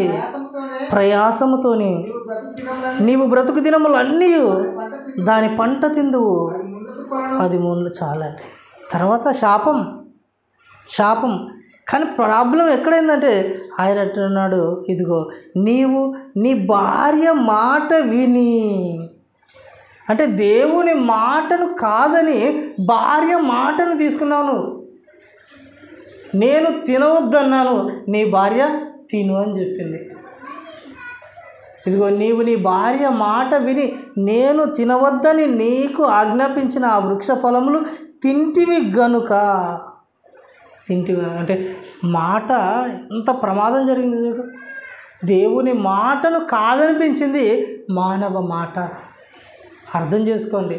ప్రయాసముతోని నీవు బ్రతుకు దినములన్నీ దాని పంట తిందువు. 10 మూనులు చాలండి. తర్వాత శాపం. కానీ ప్రాబ్లం ఎక్కడైందంటే ఆయన అంటున్నాడు, ఇదిగో నీవు నీ భార్య మాట విని, అంటే దేవుని మాటను కాదని భార్య మాటను తీసుకున్నావు నువ్వు. నేను తినవద్దన్నాను, నీ భార్య తిను అని చెప్పింది. ఇదిగో నీవు నీ భార్య మాట విని నేను తినవద్దని నీకు ఆజ్ఞాపించిన ఆ వృక్ష ఫలములు తింటివి గనుక. అంటే మాట ఎంత ప్రమాదం జరిగింది చూడు. దేవుని మాటను కాదనిపించింది మానవ మాట. అర్థం చేసుకోండి,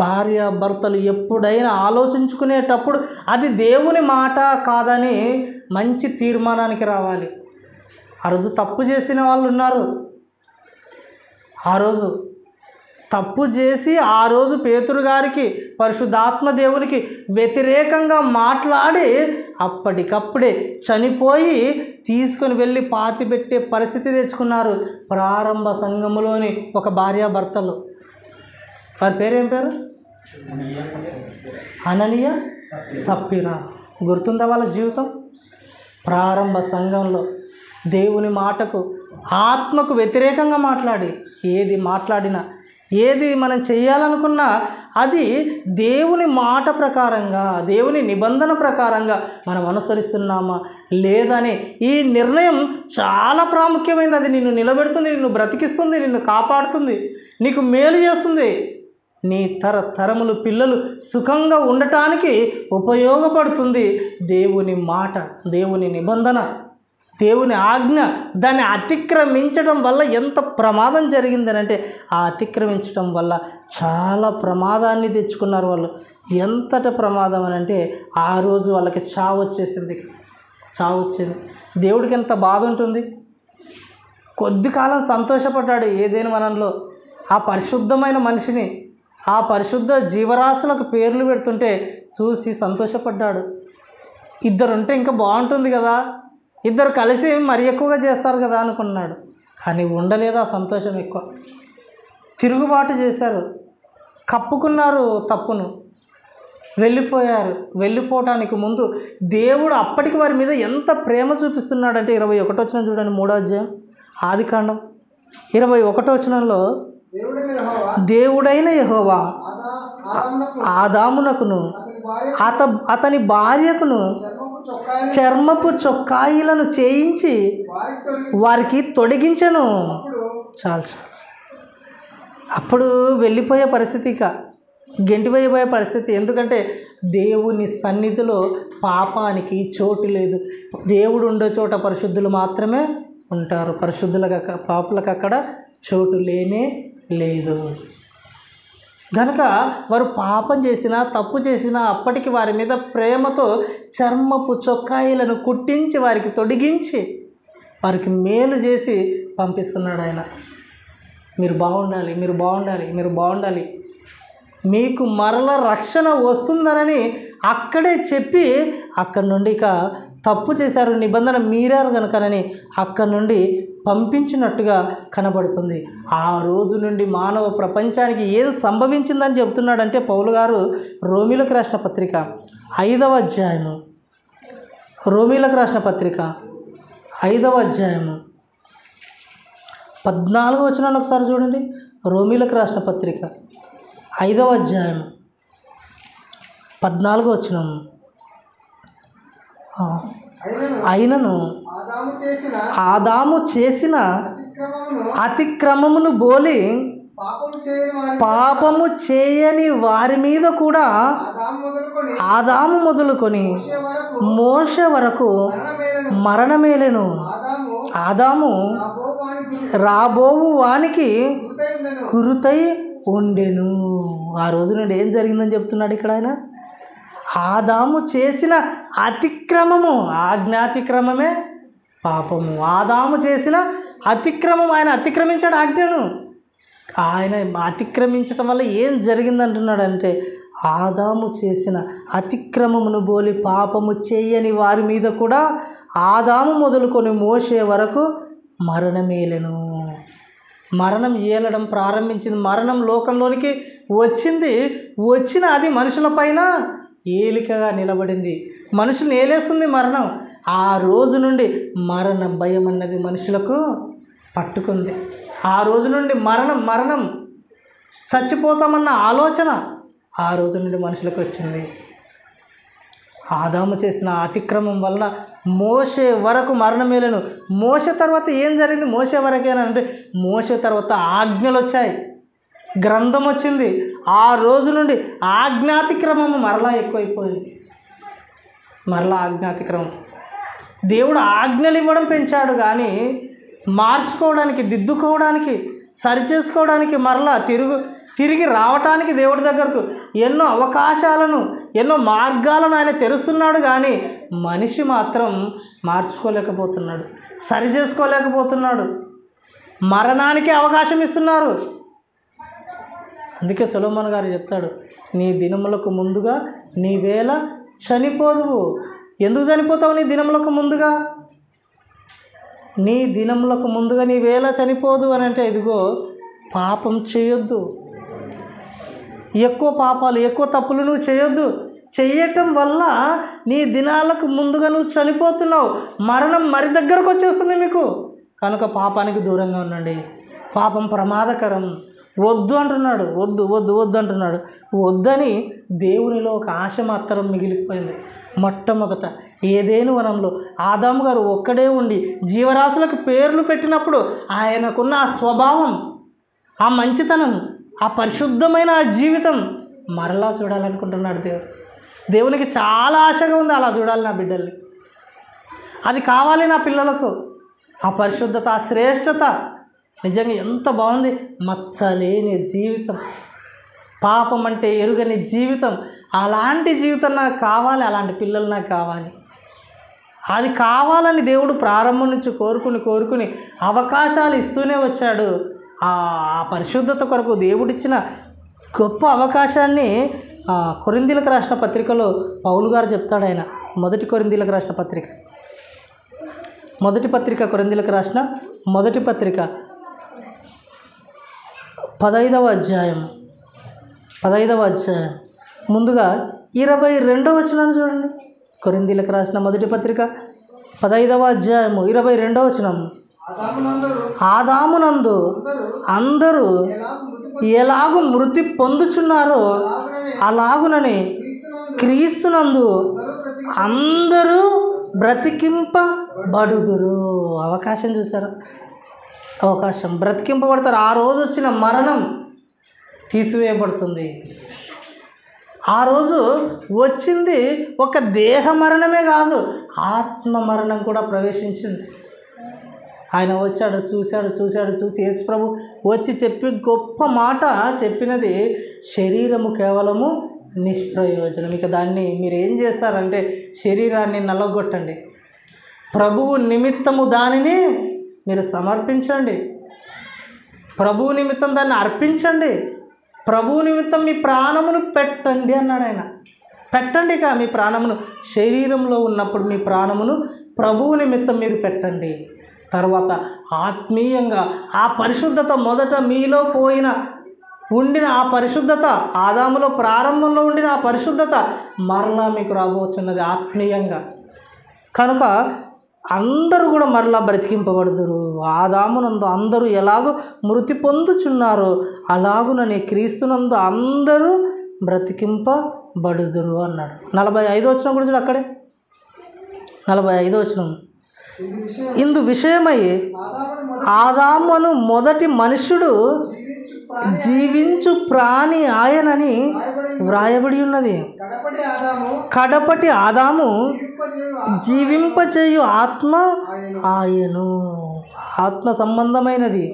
భార్య భర్తలు ఎప్పుడైనా ఆలోచించుకునేటప్పుడు అది దేవుని మాట కాదని మంచి తీర్మానానికి రావాలి. ఆ రోజు తప్పు చేసిన వాళ్ళు ఉన్నారు. ఆ రోజు తప్పు చేసి ఆ రోజు పేతురు గారికి పరిశుద్ధాత్మ దేవునికి వ్యతిరేకంగా మాట్లాడి అప్పటికప్పుడే చనిపోయి తీసుకొని వెళ్ళి పాతిపెట్టే పరిస్థితి తెచ్చుకున్నారు ప్రారంభ సంఘములోని ఒక భార్యాభర్తలు. వారి పేరేం పేరు? అననీయ సప్పిరా. గుర్తుందా వాళ్ళ జీవితం? ప్రారంభ సంఘంలో దేవుని మాటకు ఆత్మకు వ్యతిరేకంగా మాట్లాడి ఏది మాట్లాడినా ఏది మనం చేయాలనుకున్నా అది దేవుని మాట ప్రకారంగా దేవుని నిబంధన ప్రకారంగా మనం అనుసరిస్తున్నామా లేదని ఈ నిర్ణయం చాలా ప్రాముఖ్యమైనది. అది నిన్ను నిలబెడుతుంది, నిన్ను బ్రతికిస్తుంది, నిన్ను కాపాడుతుంది, నీకు మేలు చేస్తుంది. నీ తరములు పిల్లలు సుఖంగా ఉండటానికి ఉపయోగపడుతుంది దేవుని మాట, దేవుని నిబంధన, దేవుని ఆజ్ఞ. దాన్ని అతిక్రమించడం వల్ల ఎంత ప్రమాదం జరిగిందనంటే ఆ అతిక్రమించడం వల్ల చాలా ప్రమాదాన్ని తెచ్చుకున్నారు వాళ్ళు. ఎంతటి ప్రమాదం అని అంటే ఆ రోజు వాళ్ళకి చావు వచ్చేసింది. దేవుడికి ఎంత బాధ ఉంటుంది. కొద్ది కాలం సంతోషపడ్డాడు ఏదైనా వనంలో. ఆ పరిశుద్ధమైన మనిషిని, ఆ పరిశుద్ధ జీవరాశులకు పేర్లు పెడుతుంటే చూసి సంతోషపడ్డాడు. ఇద్దరుంటే ఇంకా బాగుంటుంది కదా, ఇద్దరు కలిసి మరి ఎక్కువగా చేస్తారు కదా అనుకున్నాడు. కానీ ఉండలేదు ఆ సంతోషం ఎక్కువ. తిరుగుబాటు చేశారు, కప్పుకున్నారు తప్పును, వెళ్ళిపోయారు. వెళ్ళిపోవటానికి ముందు దేవుడు అప్పటికి వారి మీద ఎంత ప్రేమ చూపిస్తున్నాడంటే 21వ వచనం చూడండి, 3వ అధ్యాయం ఆదికాండం 21వ వచనంలో దేవుడైన యెహోవా ఆదామునకును అతని భార్యకును చర్మపు చొక్కాయిలను చేయించి వారికి తొడిగించను. చాలు. అప్పుడు వెళ్ళిపోయే పరిస్థితి, ఇక గెంటిపోయిపోయే పరిస్థితి. ఎందుకంటే దేవుని సన్నిధిలో పాపానికి చోటు లేదు. దేవుడు ఉండే చోట పరిశుద్ధులు మాత్రమే ఉంటారు, పరిశుద్ధులకు పాపులకు అక్కడ చోటు లేనే లేదు. కనుక వారు పాపం చేసినా తప్పు చేసినా అప్పటికి వారి మీద ప్రేమతో చర్మపు చొక్కాయిలను కుట్టించి వారికి తొడిగించి వారికి మేలు చేసి పంపిస్తున్నాడు ఆయన. మీరు బాగుండాలి, మీరు బాగుండాలి, మీరు బాగుండాలి, మీకు మరల రక్షణ వస్తుందనని అక్కడే చెప్పి అక్కడి నుండి ఇక తప్పు చేశారు, నిబంధన మీరారు కనుకనని అక్కడి నుండి పంపించినట్టుగా కనబడుతుంది. ఆ రోజు నుండి మానవ ప్రపంచానికి ఏం సంభవించిందని చెబుతున్నాడంటే పౌలు గారు రోమీలకు రాసిన పత్రిక 5వ అధ్యాయము, రోమీలకు రాసిన పత్రిక 5వ అధ్యాయము 14వ వచనాన్ని ఒకసారి చూడండి. రోమీలకు రాసిన పత్రిక 5వ అధ్యాయం 14వ వచనం. అయినను ఆదాము చేసిన అతిక్రమమును బోలి పాపము చేయని వారి మీద కూడా ఆదాము మొదలుకొని మోషే వరకు మరణమేలెను. ఆదాము రాబోవు వానికి కురుతై ఉండెను. ఆ రోజు నుండి ఏం జరిగిందని చెప్తున్నాడు ఇక్కడ ఆయన. ఆదాము చేసిన అతిక్రమము, ఆజ్ఞాతిక్రమమే పాపము. ఆదాము చేసిన అతిక్రమం, ఆయన అతిక్రమించాడు ఆజ్ఞను. ఆయన అతిక్రమించటం వల్ల ఏం జరిగిందంటున్నాడంటే, ఆదాము చేసిన అతిక్రమమును బోలి పాపము చేయని వారి మీద కూడా ఆదాము మొదలుకొని మోసే వరకు మరణమేలెను. మరణం ఏలడం ప్రారంభించింది. మరణం లోకంలోనికి వచ్చిన అది మనుషులపైన ఏలికగా నిలబడింది. మనుషుల్ని ఏలేస్తుంది మరణం. ఆ రోజు నుండి మరణ భయం అన్నది మనుషులకు పట్టుకుంది. ఆ రోజు నుండి మరణం చచ్చిపోతామన్న ఆలోచన ఆ రోజు నుండి మనుషులకు వచ్చింది. ఆదాము చేసిన అతిక్రమం వలన మోసే వరకు మరణమేలను. మోసే తర్వాత ఏం జరిగింది? మోసే వరకేనంటే మోసే తర్వాత ఆజ్ఞలు వచ్చాయి, గ్రంథం వచ్చింది. ఆ రోజు నుండి ఆజ్ఞాతిక్రమం మరలా ఎక్కువైపోయింది. మరలా ఆజ్ఞాతిక్రమం. దేవుడు ఆజ్ఞలు ఇవ్వడం పెంచాడు కానీ మార్చుకోవడానికి, దిద్దుకోవడానికి, సరిచేసుకోవడానికి, మరలా తిరిగి రావటానికి దేవుడి దగ్గరకు ఎన్నో అవకాశాలను, ఎన్నో మార్గాలను ఆయన తెరుస్తున్నాడు. కానీ మనిషి మాత్రం మార్చుకోలేకపోతున్నాడు, సరి చేసుకోలేకపోతున్నాడు. మరణానికి అవకాశం ఇస్తున్నారు. అందుకే సొలొమోను గారు చెప్తాడు, నీ దినములకు ముందుగా నీ వేళ చనిపోదువు. ఎందుకు చనిపోతావు నీ దినములకు ముందుగా? నీ దినములకు ముందుగా నీ వేళ చనిపోదు అని అంటే, ఇదిగో పాపం చేయొద్దు, ఎక్కువ పాపాలు, ఎక్కువ తప్పులు నువ్వు చేయొద్దు. చేయటం వల్ల నీ దినాలకు ముందుగా నువ్వు చనిపోతున్నావు. మరణం మరి దగ్గరకు వచ్చేస్తుంది మీకు. కనుక పాపానికి దూరంగా ఉండండి. పాపం ప్రమాదకరం. వద్దు అంటున్నాడు, వద్దు అంటున్నాడు. వద్దని దేవునిలో ఒక ఆశ మాత్రం మిగిలిపోయింది. మొట్టమొదట ఏదేను వనంలో ఆదాము గారు ఒక్కడే ఉండి జీవరాశులకు పేర్లు పెట్టినప్పుడు ఆయనకున్న ఆ స్వభావం, ఆ మంచితనం, ఆ పరిశుద్ధమైన ఆ జీవితం మరలా చూడాలనుకుంటున్నాడు దేవుడు. దేవునికి చాలా ఆశగా ఉంది, అలా చూడాలి నా బిడ్డల్ని. అది కావాలి నా పిల్లలకు. ఆ పరిశుద్ధత, ఆ శ్రేష్టత నిజంగా ఎంత బాగుంది. మచ్చలేని జీవితం, పాపం అంటే ఎరుగని జీవితం, అలాంటి జీవితం నాకు కావాలి. అలాంటి పిల్లలు నాకు కావాలి. అది కావాలని దేవుడు ప్రారంభం నుంచి కోరుకుని అవకాశాలు ఇస్తూనే వచ్చాడు. ఆ పరిశుద్ధత కొరకు దేవుడిచ్చిన గొప్ప అవకాశాన్ని కొరింథీయులకు రాసిన పత్రికలో పౌలు గారు చెప్తాడు. ఆయన మొదటి కొరింథీయులకు రాసిన పత్రిక, కొరింథీయులకు రాసిన మొదటి పత్రిక 15వ అధ్యాయం ముందుగా 22వ వచనాన్ని చూడండి. కొరింథీయులకు రాసిన మొదటి పత్రిక 15వ అధ్యాయము 22వ వచనం. ఆదామునందు అందరూ ఎలాగు మృతి పొందుచున్నారో అలాగునని క్రీస్తునందు అందరూ బ్రతికింపబడుదురు. అవకాశం చూసారా? అవకాశం, బ్రతికింపబడతారు. ఆ రోజు వచ్చిన మరణం తీసివేయబడుతుంది. ఆ రోజు వచ్చింది ఒక దేహ మరణమే కాదు, ఆత్మ మరణం కూడా ప్రవేశించింది. ఆయన వచ్చాడు, చూసి యేసు ప్రభు వచ్చి చెప్పి గొప్ప మాట చెప్పినది, శరీరము కేవలము నిష్ప్రయోజనం. ఇక దాన్ని మీరు ఏం చేస్తారంటే శరీరాన్ని నలగొట్టండి, ప్రభువు నిమిత్తము దానిని మీరు సమర్పించండి, ప్రభువు నిమిత్తం దాన్ని అర్పించండి, ప్రభువు నిమిత్తం మీ ప్రాణమును పెట్టండి అన్నాడు ఆయన. పెట్టండి. ఇక మీ ప్రాణమును, శరీరంలో ఉన్నప్పుడు మీ ప్రాణమును ప్రభువు నిమిత్తం మీరు పెట్టండి. తర్వాత ఆత్మీయంగా ఆ పరిశుద్ధత, మొదట మీలో ఉండిన ఆ పరిశుద్ధత, ఆదాములో ప్రారంభంలో ఉండిన ఆ పరిశుద్ధత మరలా మీకు రాబోతున్నది ఆత్మీయంగా. కనుక అందరూ కూడా మరలా బ్రతికింపబడుదురు. ఆదామునందు అందరూ ఎలాగో మృతి పొందుచున్నారో అలాగునని క్రీస్తునందు అందరూ బ్రతికింపబడుదురు అన్నాడు. 45వ వచనం కూడా చూడు, అక్కడే 45వ వచనం. ఇందు విషయమై ఆదామును మొదటి మనుషుడు జీవించు ప్రాణి ఆయనని వ్రాయబడి ఉన్నది. కడపటి ఆదాము జీవింపచేయు ఆత్మ ఆయను. ఆత్మ సంబంధమైనది,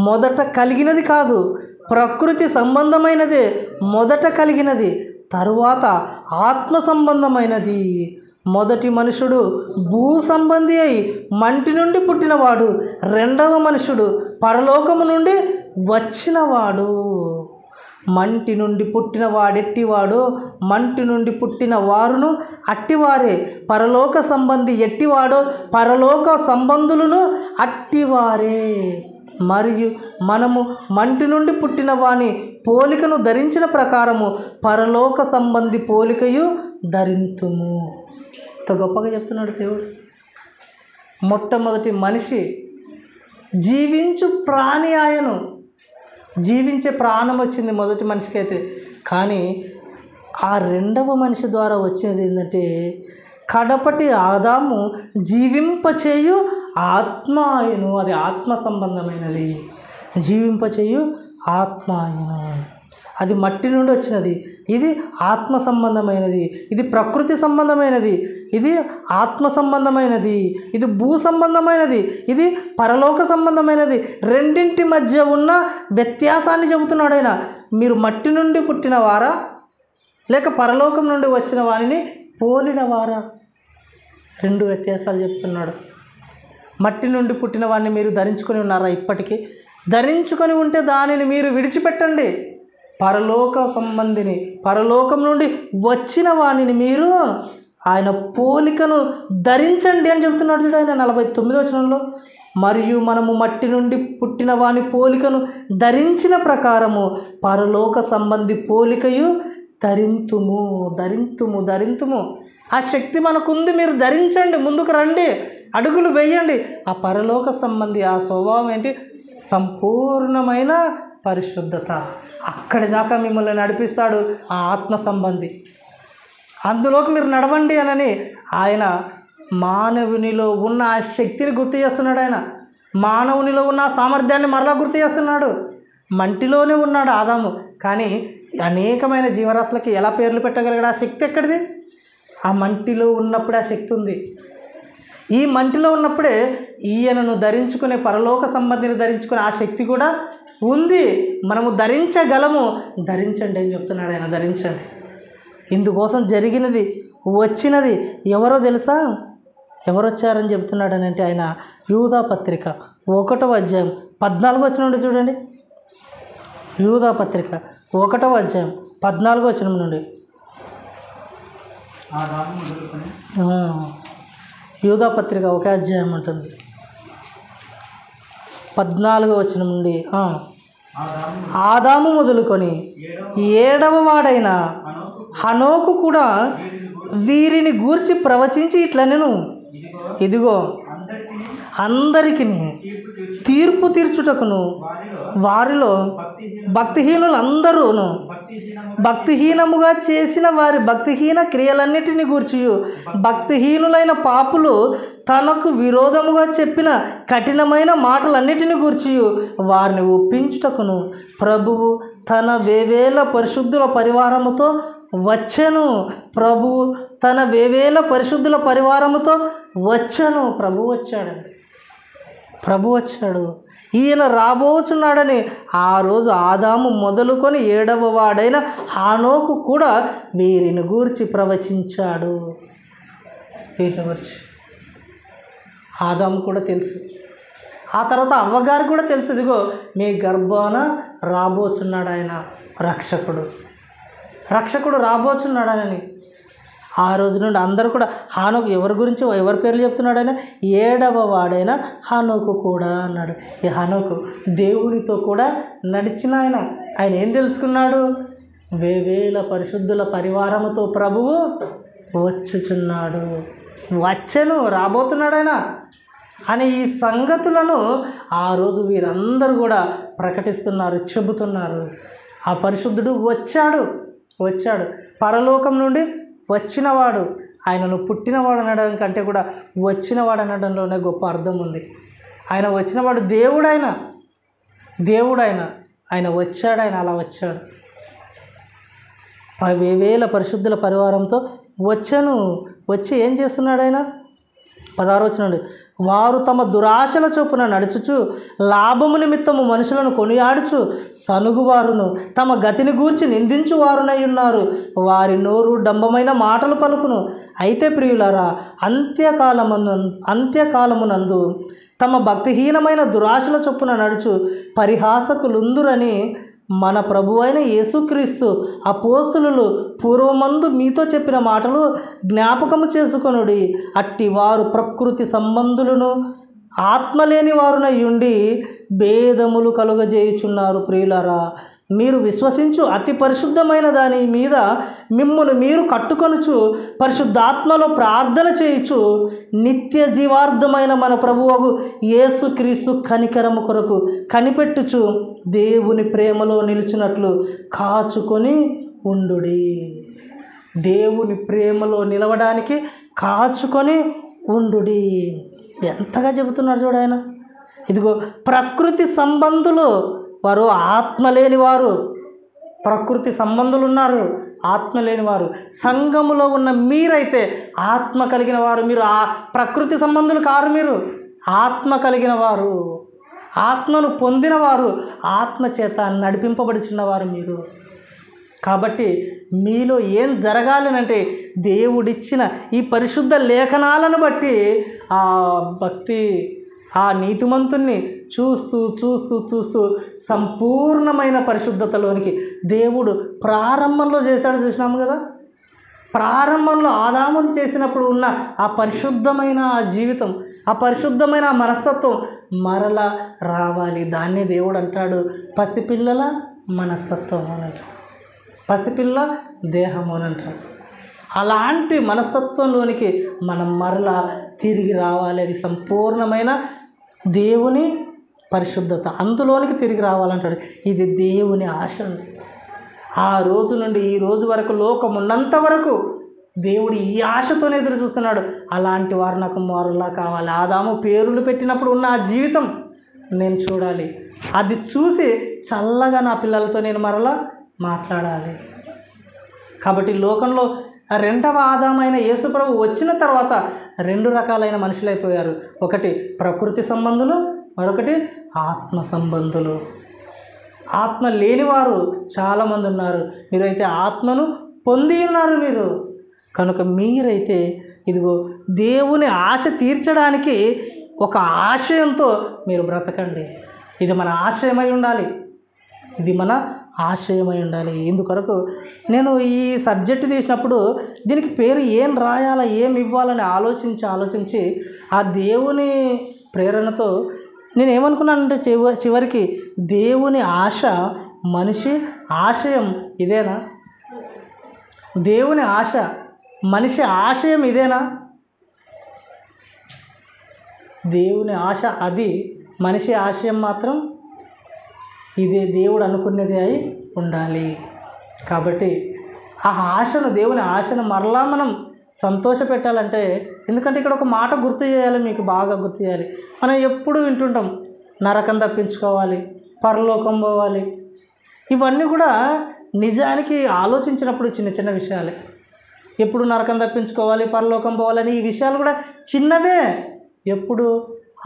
మొదట కలిగినది కాదు. ప్రకృతి సంబంధమైనదే మొదట కలిగినది, తరువాత ఆత్మ సంబంధమైనది. మొదటి మనుషుడు భూ సంబంధి అయి మంటి నుండి పుట్టినవాడు. రెండవ మనుషుడు పరలోకము నుండి వచ్చినవాడు. మంటి నుండి పుట్టిన వాడెట్టివాడు, మంటి నుండి పుట్టిన వారును అట్టివారే. పరలోక సంబంధి ఎట్టివాడో పరలోక సంబంధులను అట్టివారే. మరియు మనము మంటి నుండి పుట్టిన వాని పోలికను ధరించిన ప్రకారము పరలోక సంబంధి పోలికయు ధరింతుము. ఇంత గొప్పగా చెప్తున్నాడు దేవుడు. మొట్టమొదటి మనిషి జీవించు ప్రాణి ఆయను. జీవించే ప్రాణం వచ్చింది మొదటి మనిషికి అయితే. కానీ ఆ రెండవ మనిషి ద్వారా వచ్చినది ఏంటంటే కడపటి ఆదాము జీవింపచేయు ఆత్మ ఆయను. అది ఆత్మ సంబంధమైనది. జీవింపచేయు ఆత్మ ఆయను. అది మట్టి నుండి వచ్చినది. ఇది ఆత్మ సంబంధమైనది. ఇది ప్రకృతి సంబంధమైనది. ఇది ఆత్మ సంబంధమైనది. ఇది భూ సంబంధమైనది. ఇది పరలోక సంబంధమైనది. రెండింటి మధ్య ఉన్న వ్యత్యాసాన్ని చెబుతున్నాడు ఆయన. మీరు మట్టి నుండి పుట్టినవారా లేక పరలోకం నుండి వచ్చిన వారిని పోలినవారా? రెండు వ్యత్యాసాలు చెప్తున్నాడు. మట్టి నుండి పుట్టిన వాడిని మీరు ధరించుకొని ఉన్నారా? ఇప్పటికీ ధరించుకొని ఉంటే దానిని మీరు విడిచిపెట్టండి. పరలోక సంబంధిని, పరలోకం నుండి వచ్చిన వాణిని మీరు ఆయన పోలికను ధరించండి అని చెప్తున్నాడు చూడు ఆయన 49వ వచనంలో. మరియు మనము మట్టి నుండి పుట్టిన వాని పోలికను ధరించిన ప్రకారము పరలోక సంబంధి పోలికయు ధరింతుము. ధరింతుము ధరింతుము. ఆ శక్తి మనకుంది. మీరు ధరించండి, ముందుకు రండి, అడుగులు వేయండి. ఆ పరలోక సంబంధి ఆ స్వభావం ఏంటి? సంపూర్ణమైన పరిశుద్ధత. అక్కడి దాకా మిమ్మల్ని నడిపిస్తాడు ఆ ఆత్మ సంబంధి. అందులోకి మీరు నడవండి అనని ఆయన మానవునిలో ఉన్న ఆ శక్తిని గుర్తు చేస్తున్నాడు. ఆయన మానవునిలో ఉన్న సామర్థ్యాన్ని మరలా గుర్తు చేస్తున్నాడు. మంటిలోనే ఉన్నాడు ఆదాము, కానీ అనేకమైన జీవరాశులకి ఎలా పేర్లు పెట్టగలిగాడు? ఆ శక్తి ఎక్కడిది? ఆ మంటిలో ఉన్నప్పుడే ఆ శక్తి ఉంది. ఈ మంటిలో ఉన్నప్పుడే ఈయనను ధరించుకునే పరలోక సంబంధిని ధరించుకునే ఆ శక్తి కూడా ఉంది. మనము ధరించగలము. ధరించండి అని చెప్తున్నాడు ఆయన. ధరించండి. ఇందుకోసం జరిగినది వచ్చినది ఎవరో తెలుసా? ఎవరు వచ్చారని చెప్తున్నాడు అని అంటే ఆయన యూదా పత్రిక 1వ అధ్యాయం 14వ వచనం నుండి చూడండి. యూదా పత్రిక 1వ అధ్యాయం 14వ వచనం నుండి. యూదా పత్రిక 1వ అధ్యాయం ఉంటుంది 14వ వచనం నుండి. ఆదాము మొదలుకొని 7వ వాడైన హనోకు కూడా వీరిని గూర్చి ప్రవచించి ఇట్లా నేను ఇదిగో అందరికి తీర్పు తీర్చుటకును వారిలో భక్తిహీనులందరూను భక్తిహీనముగా చేసిన వారి భక్తిహీన క్రియలన్నిటిని గూర్చి భక్తిహీనులైన పాపులు తనకు విరోధముగా చెప్పిన కఠినమైన మాటలన్నిటిని గూర్చి వారిని ఒప్పించుటకును ప్రభువు తన వేవేల పరిశుద్ధుల పరివారముతో వచ్చెను. ప్రభువు తన వేవేల పరిశుద్ధుల పరివారముతో వచ్చెను. ప్రభు వచ్చాడండి. ప్రభు వచ్చాడు. ఈయన రాబోచున్నాడని ఆ రోజు ఆదాము మొదలుకొని 7వ వాడైన హానోకు కూడా వీరిని గూర్చి ప్రవచించాడు. వీరిని గురించి ఆదాము కూడా తెలుసు. ఆ తర్వాత అవ్వగారు కూడా తెలుసు. ఇదిగో మీ గర్భాన రాబోచున్నాడు ఆయన రక్షకుడు రాబోచున్నాడని. ఆ రోజు నుండి అందరూ కూడా హానోకు ఎవరి గురించి ఎవరి పేర్లు చెప్తున్నాడైనా 7వ వాడైన హానోకు కూడా అన్నాడు. ఈ హానోకు దేవునితో కూడా నడిచిన ఆయన ఏం తెలుసుకున్నాడు? వేవేల పరిశుద్ధుల పరివారముతో ప్రభువు వచ్చుచున్నాడు, వచ్చెను, రాబోతున్నాడు ఆయన అని ఈ సంగతులను ఆ రోజు వీరందరూ కూడా ప్రకటిస్తున్నారు, చెబుతున్నారు. ఆ పరిశుద్ధుడు వచ్చాడు పరలోకం నుండి వచ్చినవాడు. ఆయనను పుట్టినవాడు అనడం కంటే కూడా వచ్చినవాడు అనడంలోనే గొప్ప అర్థం ఉంది. ఆయన వచ్చినవాడు దేవుడైన ఆయన వచ్చాడు. ఆయన అలా వచ్చాడు. వేవేల పరిశుద్ధుల పరివారంతో వచ్చి ఏం చేస్తున్నాడు ఆయన? 16వ వచనం నుండి వారు తమ దురాశల చొప్పున నడుచుచు లాభము నిమిత్తము మనుషులను కొనియాడుచు సనుగువారును తమ గతిని గూర్చి నిందించు వారునై ఉన్నారు. వారి నోరు డంబమైన మాటలు పలుకును. అయితే ప్రియులారా, అంత్యకాలమునందు తమ భక్తిహీనమైన దురాశల చొప్పున నడుచు పరిహాసకులుందురని మన ప్రభువైన యేసుక్రీస్తు అపోస్తలులు పూర్వమందు మీతో చెప్పిన మాటలు జ్ఞాపకము చేసుకొనుడి. అట్టి వారు ప్రకృతి సంబంధులను ఆత్మలేని వారునై ఉండి భేదములు కలుగజేయుచున్నారు. ప్రియులారా, మీరు విశ్వసించు అతి పరిశుద్ధమైన దాని మీద మిమ్మును మీరు కట్టుకొనుచు పరిశుద్ధాత్మలో ప్రార్థన చేయుచు నిత్య జీవార్థమైన మన ప్రభువగు యేసుక్రీస్తు కనికరము కొరకు కనిపెట్టుచు దేవుని ప్రేమలో నిలిచినట్లు కాచుకొని ఉండుడి. దేవుని ప్రేమలో నిలవడానికి కాచుకొని ఉండుడి. ఎంతగా చెబుతున్నాడు చూడు ఆయన. ఇదిగో, ప్రకృతి సంబంధులు, వారు ఆత్మ లేనివారు. ప్రకృతి సంబంధులు ఉన్నారు, ఆత్మ లేనివారు. సంఘములో ఉన్న మీరైతే ఆత్మ కలిగిన వారు. మీరు ఆ ప్రకృతి సంబంధులు కారు, మీరు ఆత్మ కలిగిన వారు, ఆత్మను పొందినవారు, ఆత్మ చేత నడిపింపబడుచున్నవారు మీరు. కాబట్టి మీలో ఏం జరగాలనంటే దేవుడిచ్చిన ఈ పరిశుద్ధ లేఖనాలను బట్టి ఆ భక్తి, ఆ నీతిమంతుణ్ణి చూస్తూ చూస్తూ చూస్తూ సంపూర్ణమైన పరిశుద్ధతలోనికి దేవుడు ప్రారంభంలో చేశాడు. చూసినాము కదా, ప్రారంభంలో ఆదామును చేసినప్పుడు ఉన్న ఆ పరిశుద్ధమైన ఆ జీవితం, ఆ పరిశుద్ధమైన ఆ మనస్తత్వం మరలా రావాలి. దాన్నే దేవుడు అంటాడు పసిపిల్లల మనస్తత్వం అని అంటాడు, పసిపిల్ల దేహం అని అంటాడు. అలాంటి మనస్తత్వంలోనికి మనం మరలా తిరిగి రావాలి. అది సంపూర్ణమైన దేవుని పరిశుద్ధత, అందులోనికి తిరిగి రావాలంటాడు. ఇది దేవుని ఆశ అండి. ఆ రోజు నుండి ఈ రోజు వరకు, లోకం ఉన్నంత వరకు దేవుడు ఈ ఆశతోనే ఎదురు చూస్తున్నాడు. అలాంటి వారు నాకు మరలా కావాలి. ఆదాము పేరులు పెట్టినప్పుడు ఉన్న ఆ జీవితం నేను చూడాలి. అది చూసి చల్లగా నా పిల్లలతో నేను మరలా మాట్లాడాలి. కాబట్టి లోకంలో రెండవ ఆదామైన యేసుప్రభు వచ్చిన తర్వాత రెండు రకాలైన మనుషులైపోయారు. ఒకటి ప్రకృతి సంబంధులు, మరొకటి ఆత్మ సంబంధులు. ఆత్మ లేనివారు చాలామంది ఉన్నారు. మీరైతే ఆత్మను పొంది ఉన్నారు మీరు. కనుక మీరైతే ఇదిగో దేవుని ఆశ తీర్చడానికి ఒక ఆశయంతో మీరు బ్రతకండి. ఇది మన ఆశయమై ఉండాలి, ఇది మన ఆశయమై ఉండాలి. ఇందుకొరకు నేను ఈ సబ్జెక్టు తీసినప్పుడు దీనికి పేరు ఏం రాయాలా, ఏం ఇవ్వాలని ఆలోచించి ఆ దేవుని ప్రేరణతో నేను ఏమనుకున్నానంటే చివరికి దేవుని ఆశ, మనిషి ఆశయం ఇదేనా? దేవుని ఆశ, మనిషి ఆశయం ఇదేనా? దేవుని ఆశ అది, మనిషి ఆశయం మాత్రం ఇదే. దేవుడు అనుకున్నది అయి ఉండాలి. కాబట్టి ఆ ఆశను, దేవుని ఆశను మరలా మనం సంతోష పెట్టాలంటే, ఎందుకంటే ఇక్కడ ఒక మాట గుర్తు చేయాలి, మీకు బాగా గుర్తు చేయాలి. మనం ఎప్పుడు వింటుంటాం, నరకం తప్పించుకోవాలి, పరలోకం పోవాలి. ఇవన్నీ కూడా నిజానికి ఆలోచించినప్పుడు చిన్న చిన్న విషయాలే. ఎప్పుడు నరకం తప్పించుకోవాలి, పరలోకం పోవాలని ఈ విషయాలు కూడా చిన్నవే. ఎప్పుడు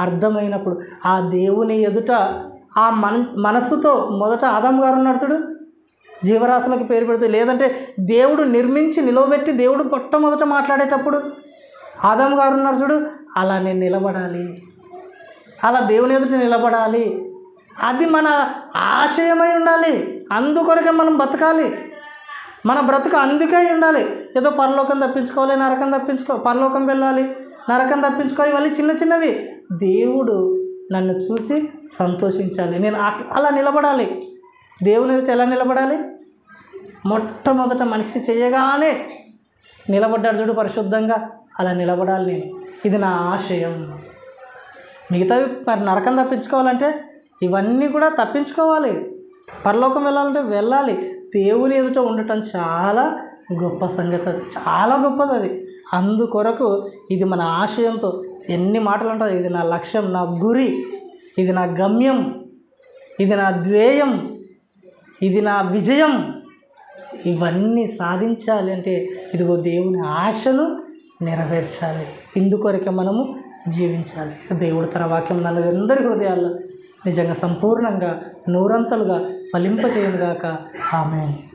అర్థమైనప్పుడు ఆ దేవుని ఎదుట ఆ మనస్సుతో మొదట ఆదాము గారు ఉన్నాడు చూడు, జీవరాశులకు పేరు పెడుతూ, లేదంటే దేవుడు నిర్మించి నిలవబెట్టి దేవుడు మొట్టమొదట మాట్లాడేటప్పుడు ఆదాము గారు ఉన్నారు చూడు, అలా నేను నిలబడాలి, అలా దేవుని ఎదుట నిలబడాలి. అది మన ఆశయమై ఉండాలి. అందుకొరకే మనం బతకాలి. మన బ్రతుకు అందుకే ఉండాలి. ఏదో పరలోకం తప్పించుకోవాలి, నరకం పరలోకం వెళ్ళాలి, నరకం తప్పించుకోవాలి, ఇవన్నీ చిన్న చిన్నవి. దేవుడు నన్ను చూసి సంతోషించాలి, నేను అలా నిలబడాలి. దేవుని ఎదుట ఎలా నిలబడాలి? మొట్టమొదట మనిషిని చేయగానే నిలబడ్డాడు చూడు పరిశుద్ధంగా, అలా నిలబడాలి నేను. ఇది నా ఆశయం. మిగతావి మరి నరకం తప్పించుకోవాలంటే ఇవన్నీ కూడా తప్పించుకోవాలి. పరలోకం వెళ్ళాలంటే వెళ్ళాలి. దేవుని ఎదుట ఉండటం చాలా గొప్ప సంగతి, అది చాలా గొప్పది. అది అందుకొరకు ఇది మన ఆశయంతో ఎన్ని మాటలు ఉంటుంది. ఇది నా లక్ష్యం, నా గురి, ఇది నా గమ్యం, ఇది నా ధ్యేయం, ఇది నా విజయం. ఇవన్నీ సాధించాలి అంటే ఇదిగో దేవుని ఆశను నెరవేర్చాలి. ఇందుకొరకే మనము జీవించాలి. దేవుడు తన వాక్యం నన్ను అందరి హృదయాల్లో నిజంగా సంపూర్ణంగా నూరంతలుగా ఫలింపజేయునుగాక. ఆమేన్.